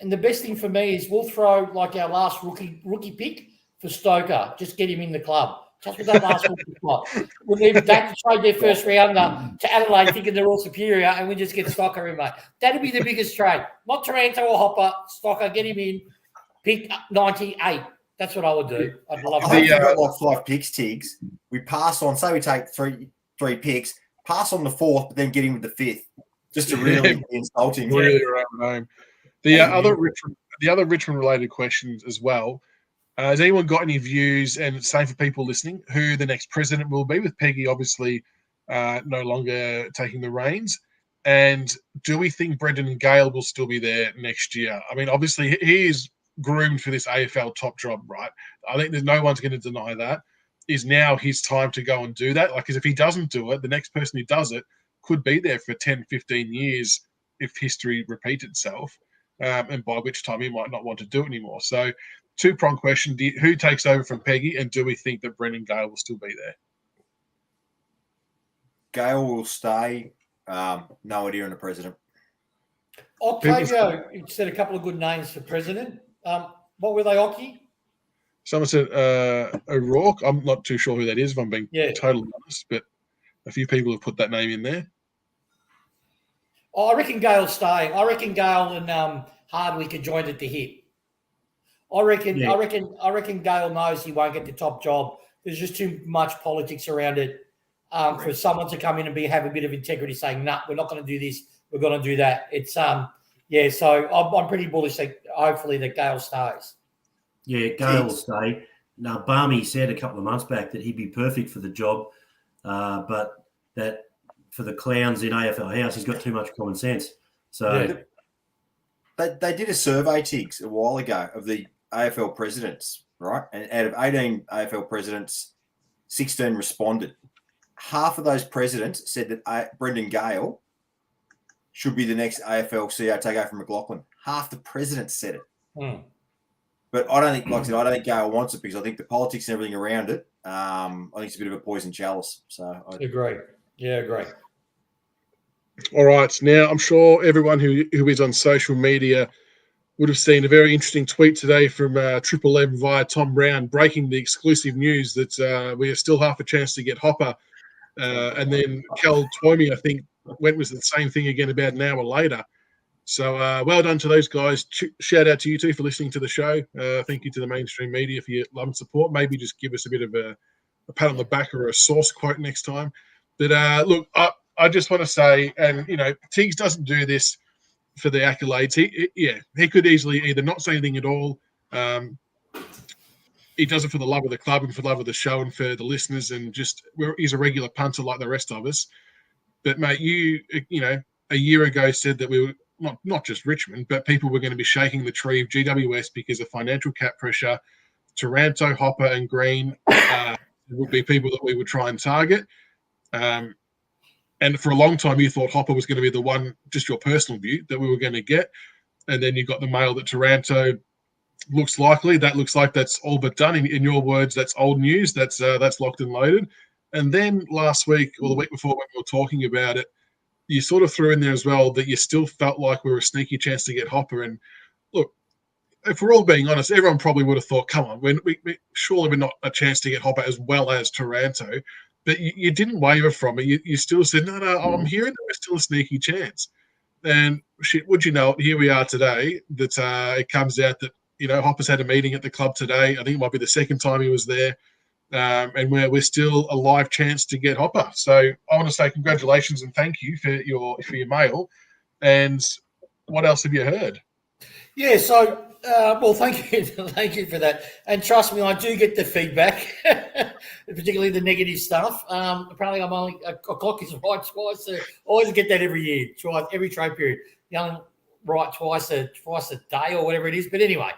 And the best thing for me is we'll throw like our last rookie pick for Stoker. Just get him in the club. Just with that last rookie spot. We'll leave that to trade their first rounder to Adelaide thinking they're all superior and we just get Stoker in, mate. That'd be the biggest trade. Not Tarranto or Hopper. Stoker, get him in. Pick 98. That's what I would do. I'd love I it. think we've got like 5 picks, Tiggs. We pass on, say we take three picks, pass on the 4th, but then get him with the 5th. Just to really be insulting. Really around home. The other Richmond related questions as well. Has anyone got any views, and same for people listening, who the next president will be, with Peggy obviously no longer taking the reins? And do we think Brendan Gale will still be there next year? I mean, obviously he is groomed for this AFL top job, right? I think there's no one's going to deny that. Is now his time to go and do that? Like, because if he doesn't do it, the next person who does it could be there for 10, 15 years if history repeats itself, and by which time he might not want to do it anymore. So, two-pronged question. Who takes over from Peggy, and do we think that Brendan Gale will still be there? Gale will stay. No idea on the president. Octavio said a couple of good names for president. What were they, Ockie? Someone said O'Rourke. I'm not too sure who that is, if I'm being totally honest, but a few people have put that name in there. Oh, I reckon Gale's staying. I reckon Gale and Hardwick are joined at the hip. I reckon Gale knows he won't get the top job. There's just too much politics around it for someone to come in and have a bit of integrity, saying, "Nah, we're not going to do this. We're going to do that." It's So I'm pretty bullish that hopefully that Gale stays. Yeah, Gale will stay. Now, Barmy said a couple of months back that he'd be perfect for the job, but that for the clowns in AFL House, he's got too much common sense. So they did a survey, Tiggs, a while ago of the AFL presidents, right? And out of 18 AFL presidents, 16 responded. Half of those presidents said that Brendan Gale should be the next AFL CEO take over from McLaughlin. Half the presidents said it. But I don't think, like I said, I don't think Gale wants it because I think the politics and everything around it, I think it's a bit of a poison chalice. So I agree. Yeah, agree. All right. Now, I'm sure everyone who is on social media would have seen a very interesting tweet today from Triple M via Tom Brown, breaking the exclusive news that we have still half a chance to get Hopper. And then Kel Twomey, I think, went with the same thing again about an hour later. So well done to those guys. Shout out to you two for listening to the show. Thank you to the mainstream media for your love and support. Maybe just give us a bit of a pat on the back or a source quote next time. But look, I just want to say, and Tiggs doesn't do this for the accolades. He could easily either not say anything at all. He does it for the love of the club and for the love of the show and for the listeners, and he's a regular punter like the rest of us. But mate, you a year ago said that we were not just Richmond, but people were going to be shaking the tree of GWS because of financial cap pressure. Tarranto, Hopper, and Green would be people that we would try and target. And for a long time, you thought Hopper was going to be the one, just your personal view, that we were going to get. And then you got the mail that Tarranto looks likely. That looks like that's all but done. In your words, that's old news. That's locked and loaded. And then last week or the week before when we were talking about it, you sort of threw in there as well that you still felt like we were a sneaky chance to get Hopper. And look, if we're all being honest, everyone probably would have thought, come on, surely we're not a chance to get Hopper as well as Tarranto. But you didn't waver from it. You still said, no, I'm hearing that we're still a sneaky chance. And shit, would you know it, here we are today that it comes out that, Hopper's had a meeting at the club today. I think it might be the second time he was there. And we're still a live chance to get Hopper. So I want to say congratulations and thank you for your mail. And what else have you heard? Yeah, so well, thank you for that. And trust me, I do get the feedback, particularly the negative stuff. Apparently, I'm only a clock is right twice. So I always get that every year, every trade period. You only right twice a day or whatever it is. But anyway,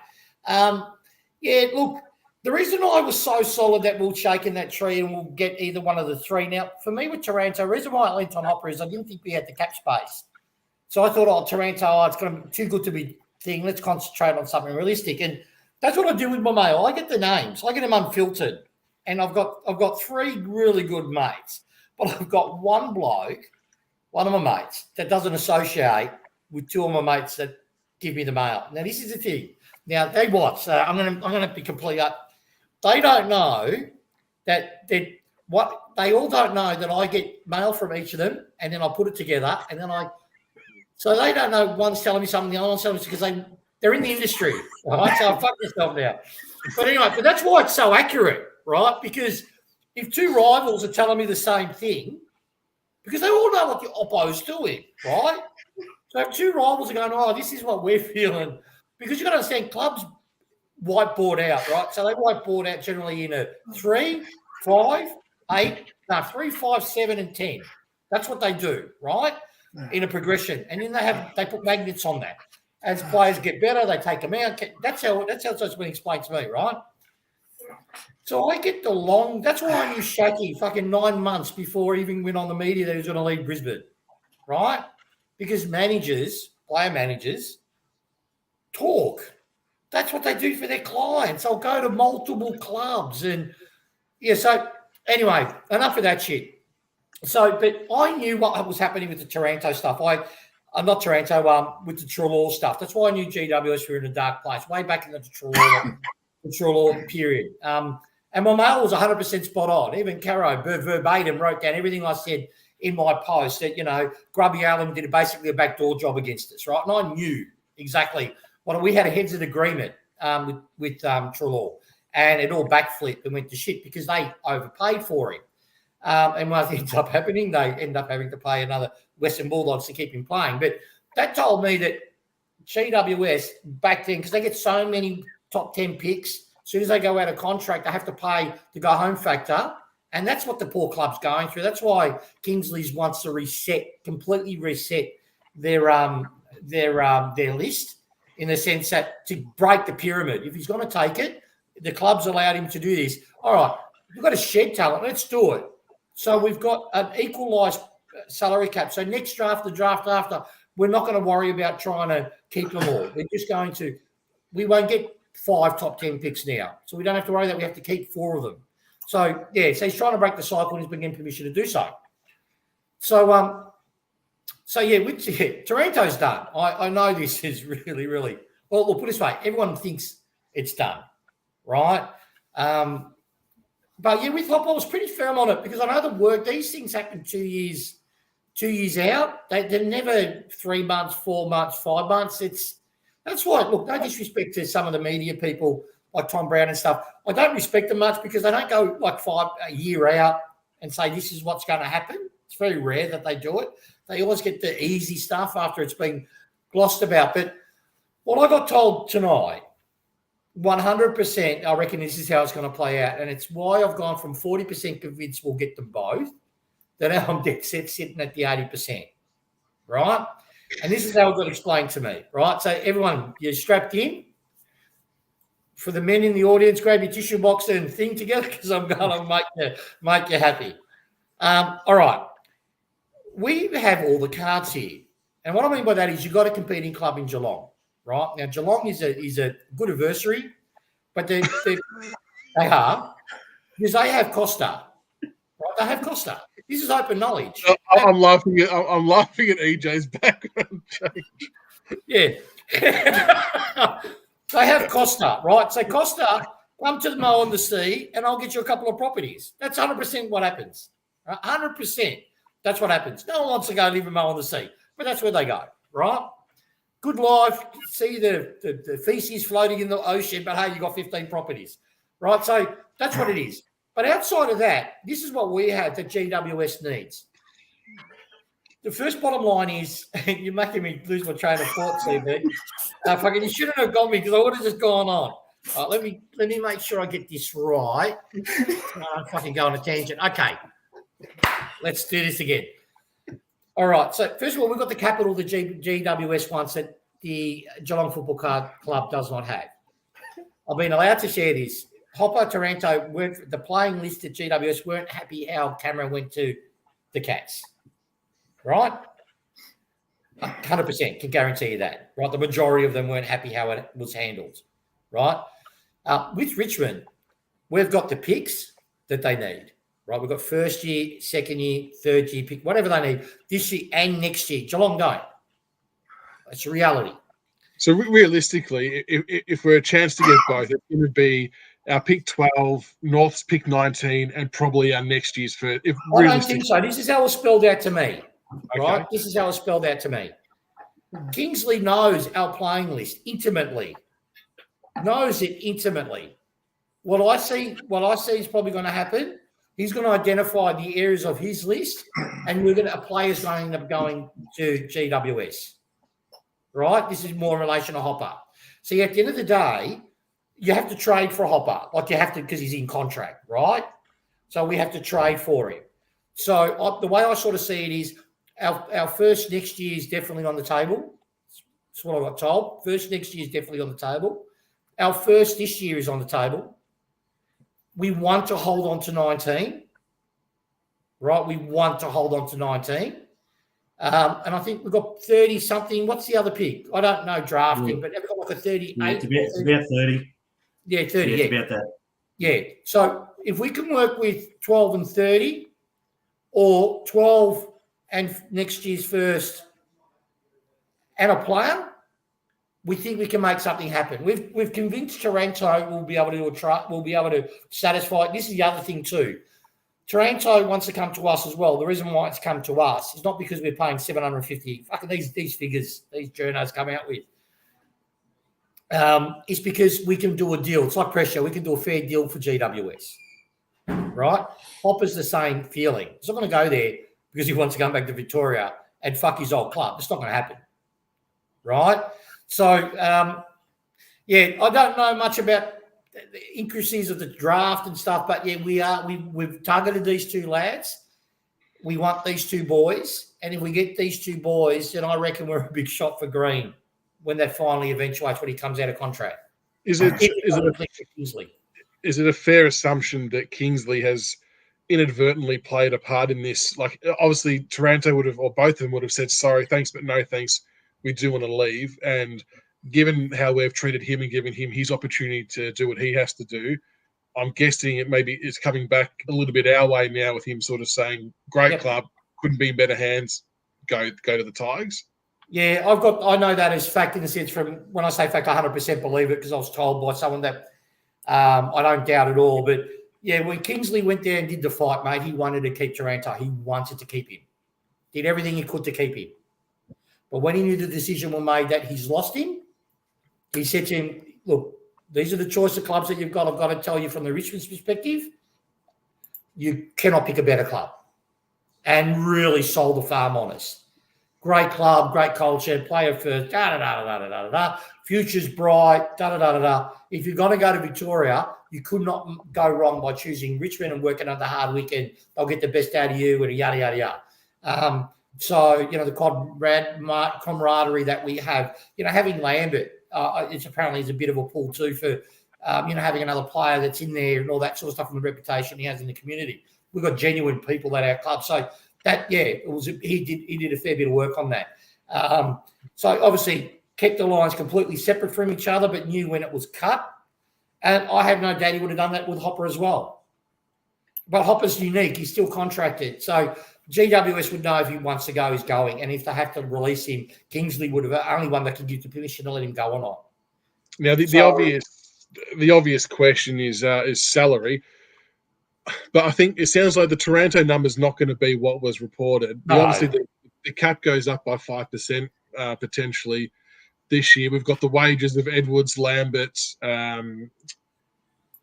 look. The reason I was so solid that we'll shake in that tree and we'll get either one of the three. Now, for me with Tarranto, the reason why I leant on Hopper is I didn't think we had the cap space. So I thought, Tarranto, it's going to be too good to be thing. Let's concentrate on something realistic. And that's what I do with my mail. I get the names. I get them unfiltered. And I've got three really good mates. But I've got one bloke, one of my mates, that doesn't associate with two of my mates that give me the mail. Now, this is the thing. Now, they watch. I'm gonna be complete up. They don't know that they all don't know that I get mail from each of them, and then I put it together, and then so they don't know one's telling me something, the other one's telling me because they're in the industry, right? So I fuck myself now. But anyway, but that's why it's so accurate, right? Because if two rivals are telling me the same thing, because they all know what the oppo's doing, right? So if two rivals are going, this is what we're feeling, because you've got to understand clubs whiteboard out, right? So they whiteboard out generally in a 3, 5, 3, 5, 7, and 10. That's what they do, right? In a progression. And then they put magnets on that. As players get better, they take them out. That's how it's been explained to me, right? So I get that's why I knew Shaky fucking 9 months before he even went on the media that he was going to leave Brisbane, right? Because player managers, talk. That's what they do for their clients. They'll go to multiple clubs and so anyway, enough of that shit. So, but I knew what was happening with the Tarranto stuff. I'm not Tarranto, with the Trelaw stuff. That's why I knew GWS were in a dark place way back in the Trelaw period. And my mail was 100% spot on. Even Caro verbatim wrote down everything I said in my post that, Grubby Allen did basically a backdoor job against us, right? And I knew exactly we had a heads of agreement with Trelaw, and it all backflipped and went to shit because they overpaid for him. And what ends up happening, they end up having to pay another Western Bulldogs to keep him playing. But that told me that GWS back then, because they get so many top 10 picks, as soon as they go out of contract, they have to pay the go-home factor. And that's what the poor club's going through. That's why Kingsley's wants to completely reset their list, in the sense that to break the pyramid. If he's going to take it, the club's allowed him to do this. All right, we've got to shed talent. Let's do it. So we've got an equalised salary cap. So next draft, the draft after, we're not going to worry about trying to keep them all. We're just going to – we won't get 5 top 10 picks now. So we don't have to worry that we have to keep 4 of them. So, so he's trying to break the cycle and he's been given permission to do so. Taranto's done. I know this is really, really – well, we'll put it this way. Everyone thinks it's done, right? But, with Hopper, I was pretty firm on it because I know the work – these things happen 2 years out. They're never 3 months, 4 months, 5 months. That's why, look, no disrespect to some of the media people like Tom Brown and stuff. I don't respect them much because they don't go like a year out and say this is what's going to happen. It's very rare that they do it. They always get the easy stuff after it's been glossed about. But what I got told tonight, 100%, I reckon this is how it's going to play out. And it's why I've gone from 40% convinced we'll get them both, that now I'm dead set sitting at the 80%, right? And this is how it got explained to me, right? So everyone, you're strapped in. For the men in the audience, grab your tissue box and thing together because I'm going to make you happy. All right. We have all the cards here. And what I mean by that is you've got a competing club in Geelong, right? Now, Geelong is a good adversary, but they are because they have Costa. Right? They have Costa. This is open knowledge. I'm laughing at EJ's background change. Yeah. They have Costa, right? So Costa, come to the Mo on the Sea and I'll get you a couple of properties. That's 100% what happens. 100%. That's what happens. No one wants to go live in Mo on the Sea, but that's where they go, right? Good life. See the feces floating in the ocean, but hey, you got 15 properties, right? So that's what it is. But outside of that, this is what we have that GWS needs. The first bottom line is, you're making me lose my train of thought, CB. You shouldn't have got me because I would have just gone on. Let me make sure I get this right. I'm fucking going on a tangent. Okay, let's do this again. All right. So first of all, we've got the capital the GWS wants that the Geelong Football Club does not have. I've been allowed to share this. Hopper, Tarranto weren't the playing list at GWS weren't happy how Cameron went to the Cats, right? 100% can guarantee you that, right? The majority of them weren't happy how it was handled, right? With Richmond, we've got the picks that they need, right? We've got first year, second year, third year pick, whatever they need this year and next year. Geelong don't. It's a reality. So realistically, if we're a chance to get both, it's going to be our pick 12, North's pick 19, and probably our next year's first. I don't think so. This is how it's spelled out to me, right? Okay. This is how it's spelled out to me. Kingsley knows our playing list intimately. Knows it intimately. What I see is probably going to happen. He's going to identify the areas of his list, and a player's going to end up going to GWS. Right? This is more in relation to Hopper. See, at the end of the day, you have to trade for Hopper. Like you have to because he's in contract, right? So we have to trade for him. So the way I sort of see it is our first next year is definitely on the table. That's what I got told. First next year is definitely on the table. Our first this year is on the table. We want to hold on to 19, right? We want to hold on to 19. And I think we've got 30-something. What's the other pick? I don't know drafting, but we've got like a 38. Yeah, it's about 30. Yeah, 30. Yeah, it's about that. Yeah. So if we can work with 12 and 30 or 12 and next year's first and a player, we think we can make something happen. We've convinced Tarranto we'll be able to satisfy. This is the other thing too. Tarranto wants to come to us as well. The reason why it's come to us is not because we're paying 750. Fucking these figures these journos come out with. It's because we can do a deal. It's like pressure. We can do a fair deal for GWS, right? Hopper's the same feeling. He's not going to go there because he wants to come back to Victoria and fuck his old club. It's not going to happen, right? So, I don't know much about the intricacies of the draft and stuff, but yeah, we've targeted these two lads. We want these two boys, and if we get these two boys, then I reckon we're a big shot for Green when that finally eventuates when he comes out of contract. Is it a fair assumption that Kingsley has inadvertently played a part in this? Like, obviously, Tarranto would have, or both of them would have said, sorry, thanks, but no thanks. We do want to leave. And given how we've treated him and given him his opportunity to do what he has to do, I'm guessing it maybe is coming back a little bit our way now with him sort of saying, great club, couldn't be in better hands, go to the Tigers. Yeah, I know that as fact in the sense from when I say fact, I 100% believe it because I was told by someone that I don't doubt at all. But yeah, when Kingsley went there and did the fight, mate, he wanted to keep Tarranto. He wanted to keep him. Did everything he could to keep him. But when he knew the decision was made that he's lost him, he said to him, look, these are the choice of clubs that you've got. I've got to tell you from the Richmond's perspective, you cannot pick a better club. And really sold the farm on us. Great club, great culture, player first, da-da-da-da-da-da-da. Future's bright, da-da-da-da-da. If you're going to go to Victoria, you could not go wrong by choosing Richmond and working under hard weekend. They'll get the best out of you and yada, yada, yada. So, the camaraderie that we have, having Lambert, it's apparently is a bit of a pull too for, having another player that's in there and all that sort of stuff and the reputation he has in the community. We've got genuine people at our club. So that, he did a fair bit of work on that. So obviously kept the lines completely separate from each other, but knew when it was cut. And I have no doubt he would have done that with Hopper as well. But Hopper's unique. He's still contracted. So GWS would know if he wants to go, he's going. And if they have to release him, Kingsley would have only one that can give the permission to let him go or not. Now, the obvious question is salary. But I think it sounds like the Tarranto number is not going to be what was reported. No. Obviously, the cap goes up by 5% potentially this year. We've got the wages of Edwards, Lambert,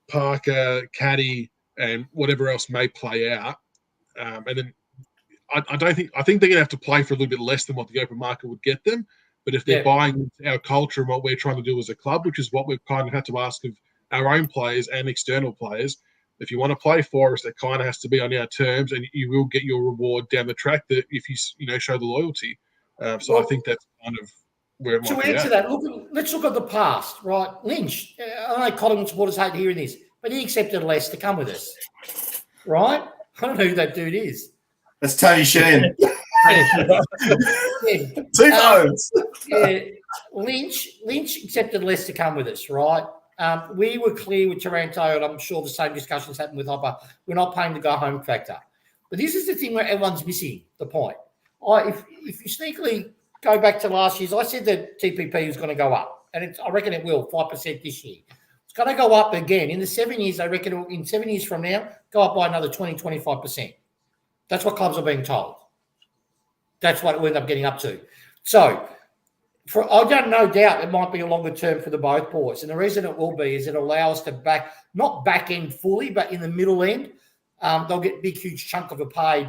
Parker, Caddy, and whatever else may play out. And then I think they're going to have to play for a little bit less than what the open market would get them. But if they're buying our culture and what we're trying to do as a club, which is what we've kind of had to ask of our own players and external players, if you want to play for us, that kind of has to be on our terms, and you will get your reward down the track that if you show the loyalty. So I think that's kind of where it might be. To answer that, let's look at the past, right? Lynch, I know Collingwood supporters hate hearing this, but but he accepted less to come with us, right? I don't know who that dude is. That's Tony Sheen. Yeah. Two phones. Yeah, Lynch accepted less to come with us, right? We were clear with Tarranto, and I'm sure the same discussions happened with Hopper. We're not paying the go-home factor. But this is the thing where everyone's missing the point. If you sneakily go back to last year's, I said that TPP was going to go up, and I reckon it will, 5% this year. It's going to go up again. In the 7 years, I reckon in 7 years from now, go up by another 20, 25%. That's what clubs are being told. That's what it will end up getting up to. So, I don't no doubt it might be a longer term for the both boys. And the reason it will be is it'll allow us to not back end fully, but in the middle end, they'll get big, huge chunk of a pay.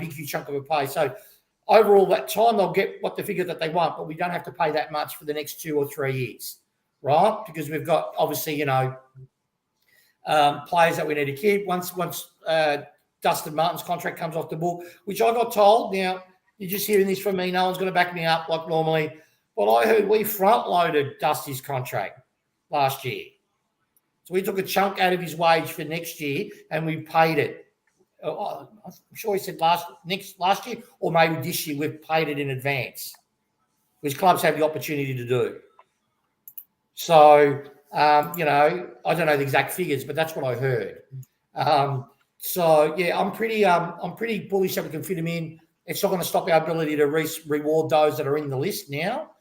So overall that time they'll get what the figure that they want, but we don't have to pay that much for the next 2 or 3 years, right? Because we've got obviously, players that we need to keep. Once Dustin Martin's contract comes off the book, which I got told, now you're just hearing this from me, no one's going to back me up like normally, but I heard we front-loaded Dusty's contract last year. So we took a chunk out of his wage for next year and we paid it. I'm sure he said last year or maybe this year we've paid it in advance, which clubs have the opportunity to do. So, I don't know the exact figures, but that's what I heard. So, yeah, I'm pretty bullish that we can fit him in. It's not going to stop our ability to reward those that are in the list now.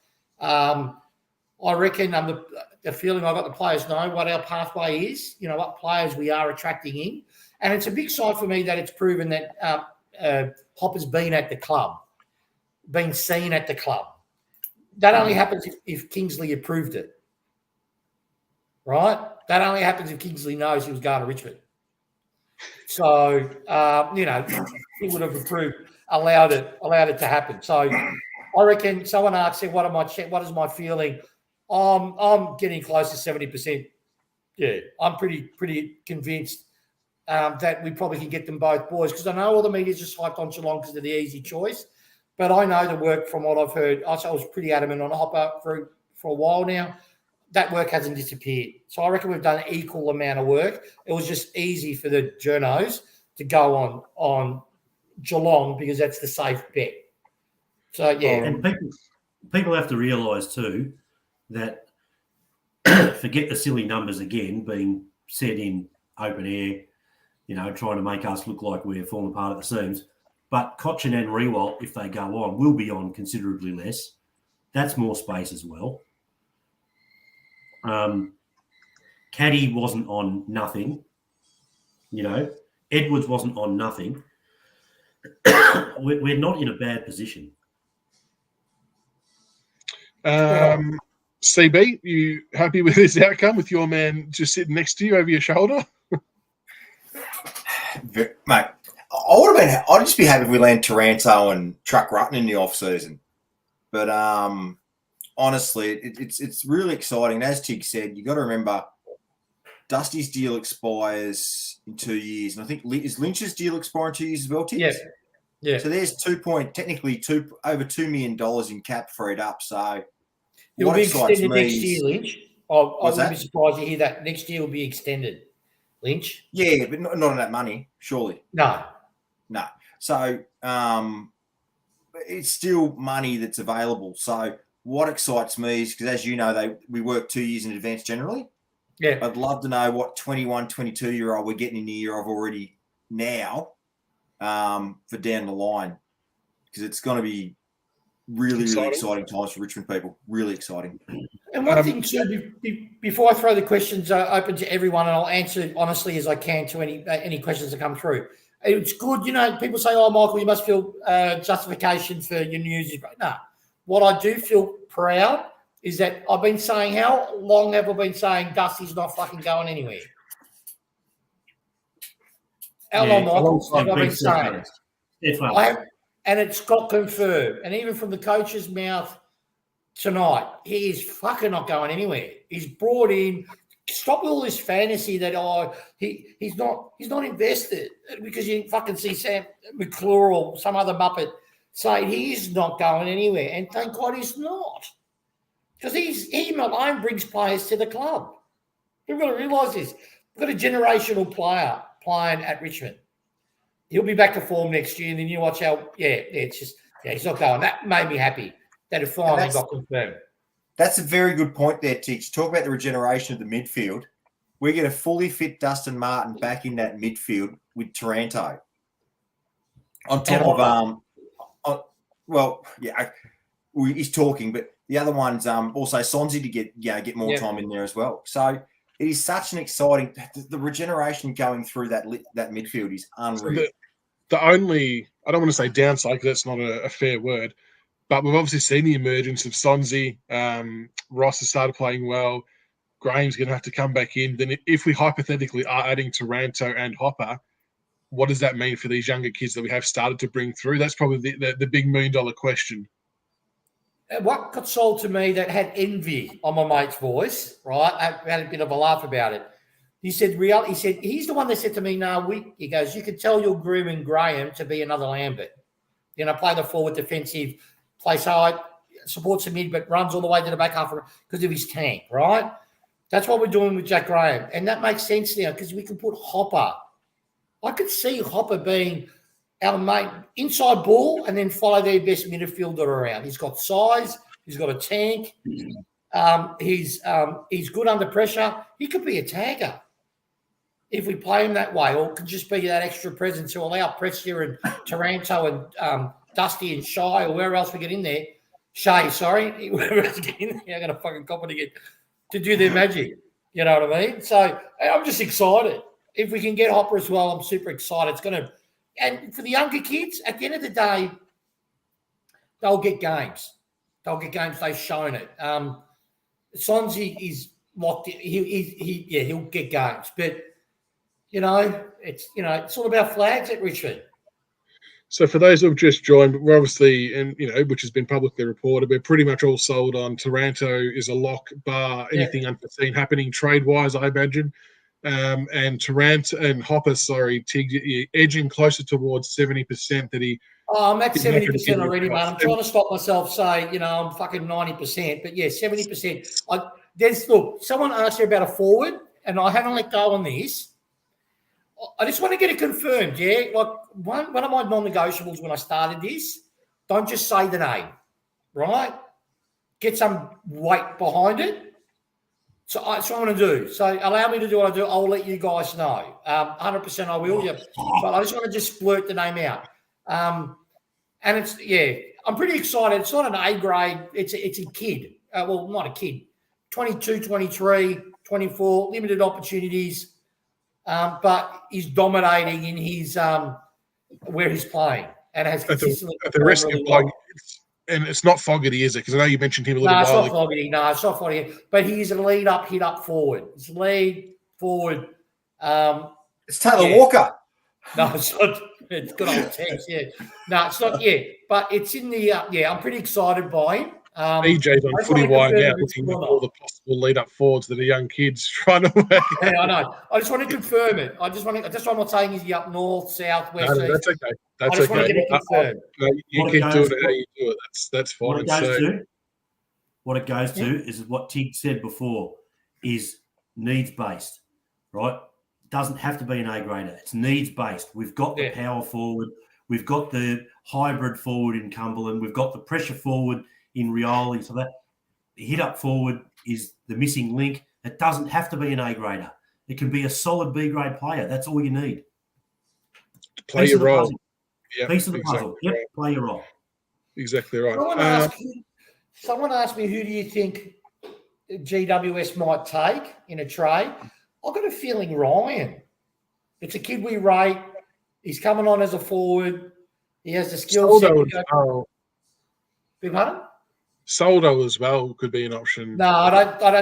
I reckon the feeling I got the players know what our pathway is, what players we are attracting in. And it's a big sign for me that it's proven that Hopper's been at the club, been seen at the club. That only happens if Kingsley approved it, right? That only happens if Kingsley knows he was going to Richmond. So, he would have approved, allowed it to happen. So I reckon someone asked, what is my feeling? I'm getting close to 70%. Yeah, I'm pretty convinced that we probably can get them both boys, because I know all the media's just hyped on Geelong because of the easy choice. But I know the work from what I've heard. I was pretty adamant on Hopper for a while now. That work hasn't disappeared. So I reckon we've done an equal amount of work. It was just easy for the journos to go on Geelong because that's the safe bet. So, yeah. And people have to realise too that forget the silly numbers again being said in open air, trying to make us look like we're falling apart at the seams. But Cochin and Rewalt, if they go on, will be on considerably less. That's more space as well. Caddy wasn't on nothing. Edwards wasn't on nothing. We're not in a bad position. CB, you happy with this outcome with your man just sitting next to you over your shoulder? Mate, I'd just be happy if we land Tarranto and Truck Rutten in the off season. But honestly, it's really exciting. As Tiggs said, you got to remember Dusty's deal expires in 2 years, and I think is Lynch's deal expire in 2 years as well, Tiggs? Yes. Yeah. So there's over $2 million in cap freed up. So it'll be extended next year, Lynch. I wouldn't be surprised to hear that next year will be extended, Lynch. Yeah, but not on that money, surely. No. So it's still money that's available. So what excites me is because, as you know, we work 2 years in advance generally. Yeah. I'd love to know what 21, 22-year-old we're getting in the year of already now for down the line, because it's going to be really exciting times for Richmond people. Really exciting. And one thing too, before I throw the questions open to everyone, and I'll answer honestly as I can to any questions that come through. It's good, people say, oh, Michael, you must feel justification for your news. No. What I do feel proud is that I've been saying, how long have I been saying Dusty's not fucking going anywhere? How long, Michael, have I been saying? And it's got confirmed. And even from the coach's mouth tonight, he is fucking not going anywhere. He's brought in. Stop all this fantasy that he's not invested, because you fucking see Sam McClure or some other muppet saying he's not going anywhere, and thank God he's not, because he alone brings players to the club. You've got to realise this. got a generational player playing at Richmond. He'll be back to form next year, and then you watch how, it's just, he's not going. That made me happy that it finally got confirmed. That's a very good point there, Tiggs. Talk about the regeneration of the midfield. We get a fully fit Dustin Martin back in that midfield with Tarranto. On top of, he's talking, but the other one's also Sonzi to get more time in there as well. So it is such an exciting. The regeneration going through that midfield is unreal. The only, I don't want to say downside because that's not a fair word, but we've obviously seen the emergence of Sonzi. Ross has started playing well. Graham's going to have to come back in. Then if we hypothetically are adding Tarranto and Hopper, what does that mean for these younger kids that we have started to bring through? That's probably the big $1 million question. What got sold to me that had envy on my mate's voice, right? I had a bit of a laugh about it. He said, he's the one that said to me, he goes, you can tell you're grooming Graham to be another Lambert. Play the forward defensive, play side, supports the mid, but runs all the way to the back half because of his tank, right? That's what we're doing with Jack Graham. And that makes sense now because we can put Hopper. I could see Hopper being our mate inside ball and then follow their best midfielder around. He's got size. He's got a tank. He's good under pressure. He could be a tagger if we play him that way, or could just be that extra presence to allow Prestia and Tarranto and Dusty and Shy or wherever else we get in there. Wherever else we get in there. I'm going to fucking cop it again. To do their magic. You know what I mean? So I'm just excited. If we can get Hopper as well, I'm super excited. It's going to, and for the younger kids, at the end of the day, they'll get games. They've shown it. Sonzi is locked in. He'll get games. But, it's all about flags at Richmond. So for those who have just joined, we're obviously, which has been publicly reported, we're pretty much all sold on Tarranto is a lock bar anything unforeseen happening trade-wise, I imagine. And Tarranto and Hopper, Tiggs, edging closer towards 70% that he... Oh, I'm at 70% already, man. I'm trying to stop myself saying, I'm fucking 90%. But, 70%. Look, someone asked you about a forward, and I haven't let go on this. I just want to get it confirmed, Like one of my non-negotiables when I started this, don't just say the name, right? Get some weight behind it. So that's what I'm going to do. So allow me to do what I do. I'll let you guys know. 100% I will. But I just want to just blurt the name out. And it's, I'm pretty excited. It's not an A grade. It's a kid. Well, not a kid. 22, 23, 24, limited opportunities. But he's dominating in his where he's playing and has consistently. At the risk of blowing, and it's not Fogarty, is it? Because I know you mentioned him a little while ago. No, it's not Fogarty. But he's a lead up, hit up forward. It's lead forward. It's Taylor Walker. No, it's not. It's good old Tiggs, No, it's not yet. But it's in the I'm pretty excited by him. BJ's on footy wire now, looking at all the possible lead-up forwards that are young kids trying to work. I know. I just want to confirm it. That's why I'm not saying he's up north, south, west. No, that's okay. I just want to get it confirmed. You can do it how you do it. That's fine. What it goes to is what Tiggs said before, is needs-based, right? It doesn't have to be an A-grader. It's needs-based. We've got the power forward. We've got the hybrid forward in Cumberland. We've got the pressure forward in Rioli. So that hit up forward is the missing link. It doesn't have to be an A-grader. It can be a solid B-grade player. That's all you need. Play your role. Piece of the puzzle. Yep, play your role. Exactly right. Someone asked me, who do you think GWS might take in a trade? I've got a feeling Ryan. It's a kid we rate. He's coming on as a forward. He has the skill set. Big pardon? Soldo as well could be an option. No, I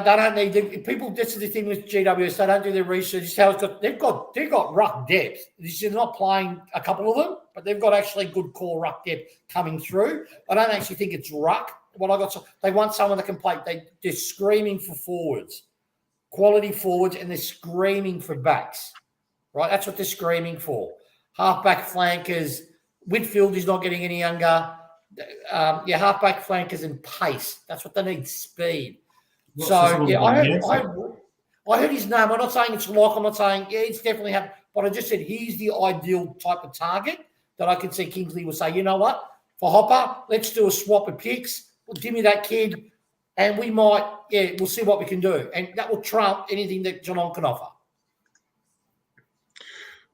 don't need people. This is the thing with GWS. They don't do their research. This is how they've got ruck depth. They're not playing a couple of them, but they've got actually good core ruck depth coming through. I don't actually think it's ruck. They want someone that can play. They're screaming for forwards, quality forwards, and they're screaming for backs. Right, that's what they're screaming for. Halfback flankers. Whitfield is not getting any younger. Halfback flankers and pace. That's what they need, speed. I I heard his name. I'm not saying it's lock. I'm not saying, yeah, it's definitely happened. But I just said he's the ideal type of target that I could see Kingsley will say, you know what, for Hopper, let's do a swap of picks. Well, give me that kid, and we might, we'll see what we can do. And that will trump anything that Geelong can offer.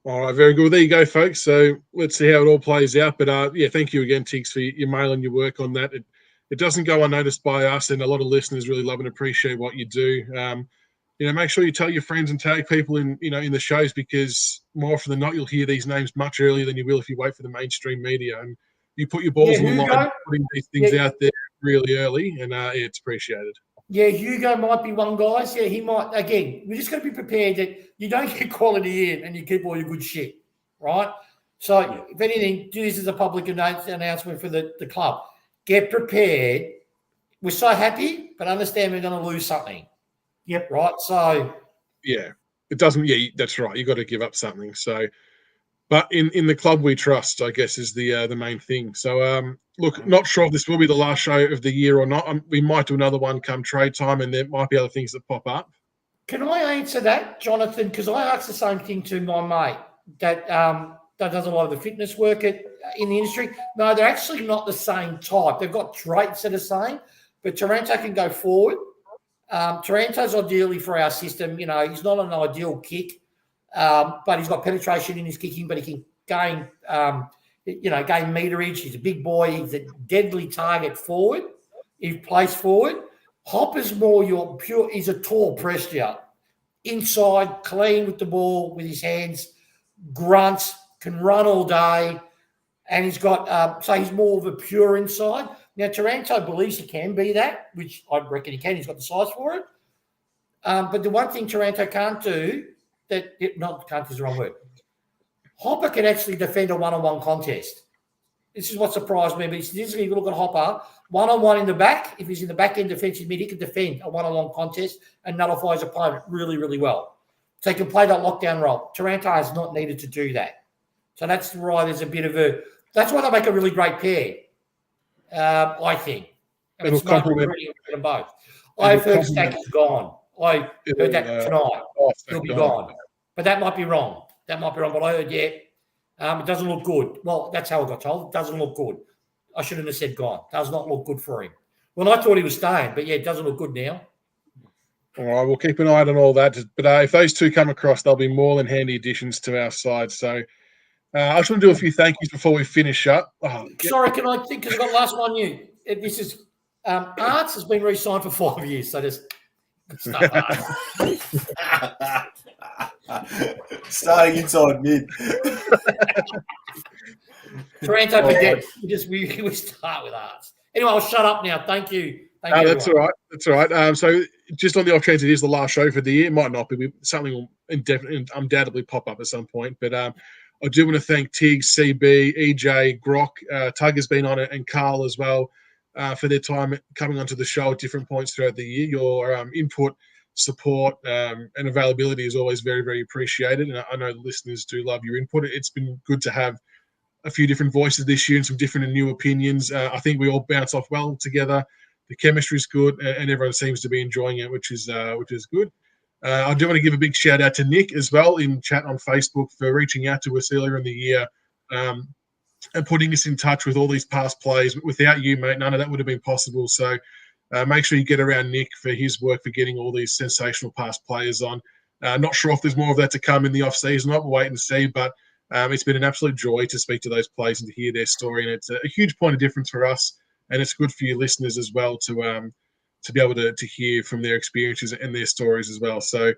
All right, very good. Well, there you go, folks. So let's see how it all plays out. But thank you again, Tiggs, for your mail and your work on that. It doesn't go unnoticed by us, and a lot of listeners really love and appreciate what you do. Make sure you tell your friends and tag people in the shows, because more often than not, you'll hear these names much earlier than you will if you wait for the mainstream media. And you put your balls on the line, putting these things out there really early, and it's appreciated. Yeah, Hugo might be one, guys. Yeah, he might. Again, we just got to be prepared that you don't get quality in and you keep all your good shit, right? So, if anything, do this as a public announcement for the club. Get prepared. We're so happy, but understand we're going to lose something. Yep. Right? So... Yeah, it doesn't. Yeah, that's right. You got to give up something. So, but in the club we trust, I guess, is the main thing. So, look, not sure if this will be the last show of the year or not. We might do another one come trade time, and there might be other things that pop up. Can I answer that, Jonathan? Because I asked the same thing to my mate that does a lot of the fitness work in the industry. No, they're actually not the same type. They've got traits that are the same, but Tarranto can go forward. Taranto's ideally for our system. He's not an ideal kick, but he's got penetration in his kicking, but he can gain meterage. He's a big boy. He's a deadly target forward. He plays forward. Hopper's more your pure. He's a tall pressure. Inside, clean with the ball, with his hands, grunts, can run all day, and he's got, so he's more of a pure inside. Now, Tarranto believes he can be that, which I reckon he can. He's got the size for it. But the one thing Tarranto can't do, can't is the wrong word. Hopper can actually defend a one-on-one contest. This is what surprised me. But statistically, if you look at Hopper, one-on-one in the back, if he's in the back-end defensive mid, he can defend a one-on-one contest and nullify his opponent really, really well. So he can play that lockdown role. Tarranto has not needed to do that. So that's why there's a bit of a – that's why they make a really great pair, I think. And it'll it's complement them both. I've heard Stack is gone. I heard that tonight. He'll be gone. But that might be wrong. But I heard, it doesn't look good. Well, that's how I got told. It doesn't look good. I shouldn't have said gone. Does not look good for him. Well, I thought he was staying, but it doesn't look good now. All right, we'll keep an eye on all that. But if those two come across, they'll be more than handy additions to our side. So I just want to do a few thank yous before we finish up. Sorry, can I think, because I've got last one you. This is Arts has been re-signed for 5 years, so there's good stuff. Starting inside mid. Taranto forget. We start with Arts. Anyway, I'll shut up now. Thank you. No, that's all right. That's all right. So just on the off chance it is the last show for the year, it might not be. Something will undoubtedly pop up at some point. But I do want to thank Tiggs, CB, EJ, Grock, Tug has been on it, and Carl as well for their time coming onto the show at different points throughout the year. Your input, support, and availability is always very, very appreciated. And I know the listeners do love your input. It's been good to have a few different voices this year and some different and new opinions. I think we all bounce off well together. The chemistry is good, and everyone seems to be enjoying it, which is good. I do want to give a big shout out to Nick as well in chat on Facebook for reaching out to us earlier in the year and putting us in touch with all these past plays. Without you, mate, none of that would have been possible. So make sure you get around Nick for his work for getting all these sensational past players on. Not sure if there's more of that to come in the off season. We'll wait and see, but it's been an absolute joy to speak to those players and to hear their story, and it's a huge point of difference for us. And it's good for your listeners as well to be able to hear from their experiences and their stories as well. So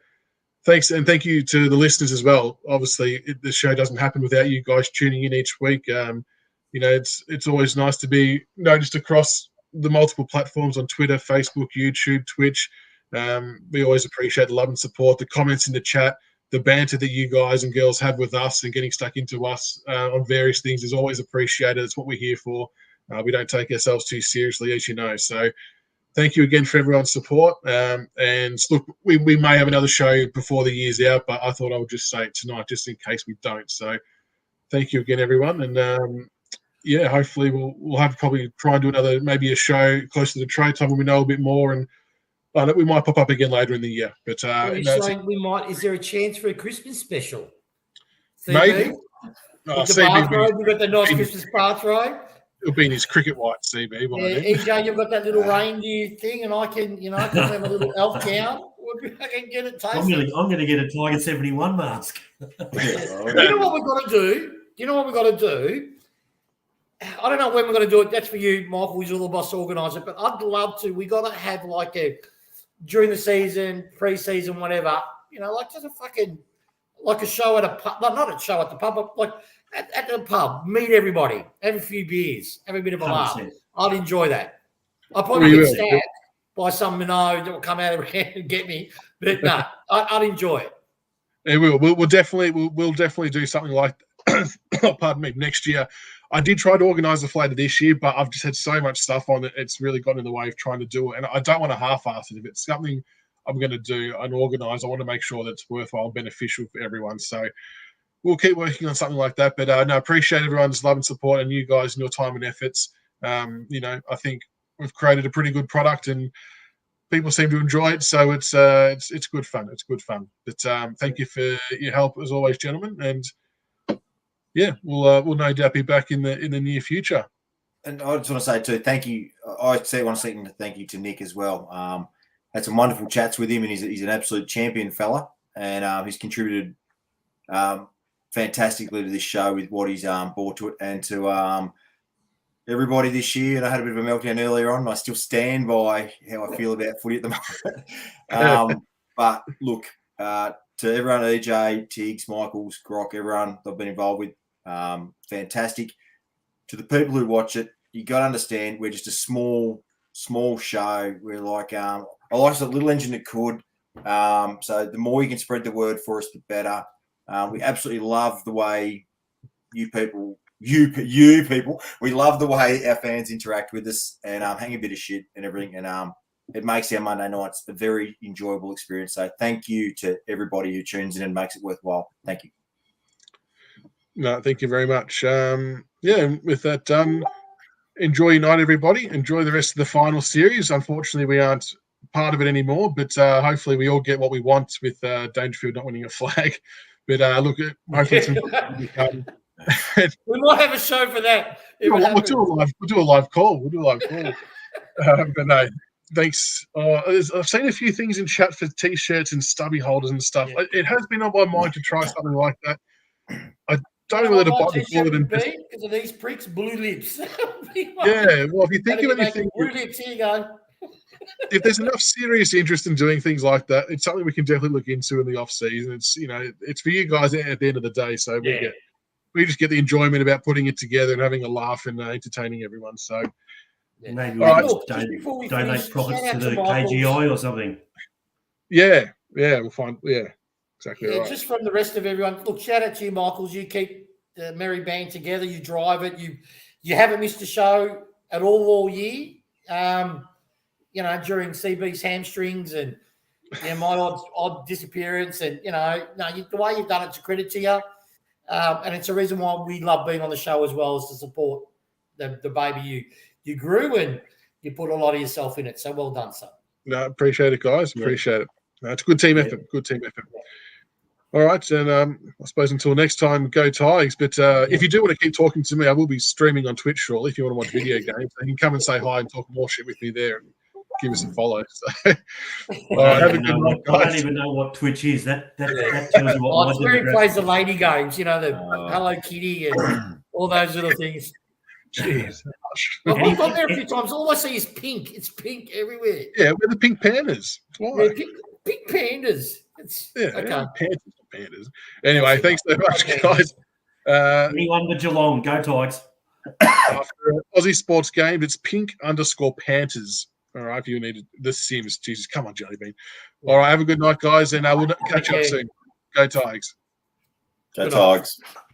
thanks, and thank you to the listeners as well. Obviously, the show doesn't happen without you guys tuning in each week. It's always nice to be noticed across the multiple platforms on Twitter, Facebook, YouTube, Twitch. We always appreciate the love and support, the comments in the chat, the banter that you guys and girls have with us and getting stuck into us on various things is always appreciated. It's what we're here for. We don't take ourselves too seriously, as you know. So thank you again for everyone's support. And look, we may have another show before the year's out, but I thought I would just say it tonight just in case we don't. So thank you again, everyone. And, hopefully we'll have probably try and do maybe a show close to the trade time when we know a bit more and we might pop up again later in the year. But What are you saying we might? Is there a chance for a Christmas special? Maybe. With the bathrobe, you've got the nice Christmas bathrobe. It'll be in his cricket white CB. Yeah, EJ, you've got that little reindeer thing, and I can wear my little elf gown. I can get it tasted. I'm going to get a Tiger 71 mask. You know what we've got to do? I don't know when we're going to do it. That's for you, Michael, who's all the boss organizer. But I'd love to. We got to have during the season, pre-season, whatever. Just a show at a pub. Not a show at the pub, but at the pub. Meet everybody. Have a few beers. Have a bit of a laugh. I'd enjoy that. I'll probably get stabbed by some that will come out and get me. But no, I'd enjoy it. Yeah, we'll definitely do something like pardon me, next year. I did try to organise a flater this year, but I've just had so much stuff on it. It's really gotten in the way of trying to do it. And I don't want to half-ass it. If it's something I'm going to do and organise, I want to make sure that it's worthwhile and beneficial for everyone. So we'll keep working on something like that. But I appreciate everyone's love and support and you guys and your time and efforts. I think we've created a pretty good product and people seem to enjoy it. So it's good fun. It's good fun. But thank you for your help as always, gentlemen. And yeah, we'll no doubt be back in the near future. And I just want to say too, thank you. I want to say thank you to Nick as well. Had some wonderful chats with him, and he's an absolute champion fella, and he's contributed fantastically to this show with what he's brought to it, and to everybody this year. And I had a bit of a meltdown earlier on, and I still stand by how I feel about footy at the moment. But look, to everyone, EJ, Tiggs, Michaels, Grock, everyone that I've been involved with, fantastic. To the people who watch it, you got to understand we're just a small show. We're like I like a little engine that could. So the more you can spread the word for us, the better. We absolutely love the way you people, we love the way our fans interact with us and hang a bit of shit and everything. And it makes our Monday nights a very enjoyable experience. So thank you to everybody who tunes in and makes it worthwhile. Thank you. No, thank you very much. With that done, enjoy your night, everybody. Enjoy the rest of the final series. Unfortunately, we aren't part of it anymore, but hopefully we all get what we want with Dangerfield not winning a flag. But hopefully some will come. We might have a show for that. We'll do a live call. But no, thanks. I've seen a few things in chat for T-shirts and stubby holders and stuff. Yeah. It has been on my mind to try something like that. I don't know whether to buy the bullet because of these pricks, blue lips. Yeah, well, if you think of anything, blue lips, here you go. If there's enough serious interest in doing things like that, it's something we can definitely look into in the off season. It's it's for you guys at the end of the day. So we just get the enjoyment about putting it together and having a laugh and entertaining everyone. So maybe we donate profits to the KGI or something. Yeah, we'll find. Yeah, exactly. Right. Just from the rest of everyone. Look, shout out to you, Michaels. You keep the merry band together. You drive it. You haven't missed a show at all year. During CB's hamstrings and my odd disappearance, and the way you've done it's a credit to you, and it's a reason why we love being on the show as well, as to support the baby you grew and you put a lot of yourself in it. So well done, son. No, appreciate it, guys. Appreciate it. No, it's a good team effort. Good team effort. All right, and I suppose until next time, go Tigers. But if you do want to keep talking to me, I will be streaming on Twitch shortly. If you want to watch video games, you can come and say hi and talk more shit with me there. And give us a follow. So, have a good night, guys. I don't even know what Twitch is. That tells you what. It's where he plays the lady games. The Hello Kitty and all those little things. Jeez. I've gone there a few times. All I see is pink. It's pink everywhere. Yeah, we're the pink pandas. Why? Yeah, pink pandas. Pandas. Anyway, thanks so much, guys. Anyone but Geelong, go Tigers. After Aussie Sports Game, it's pink_Panthers. All right, if you need the Sims, Jesus, come on, Jellybean. All right, have a good night, guys, and we'll catch up soon. Go Tigers. Go Tigers.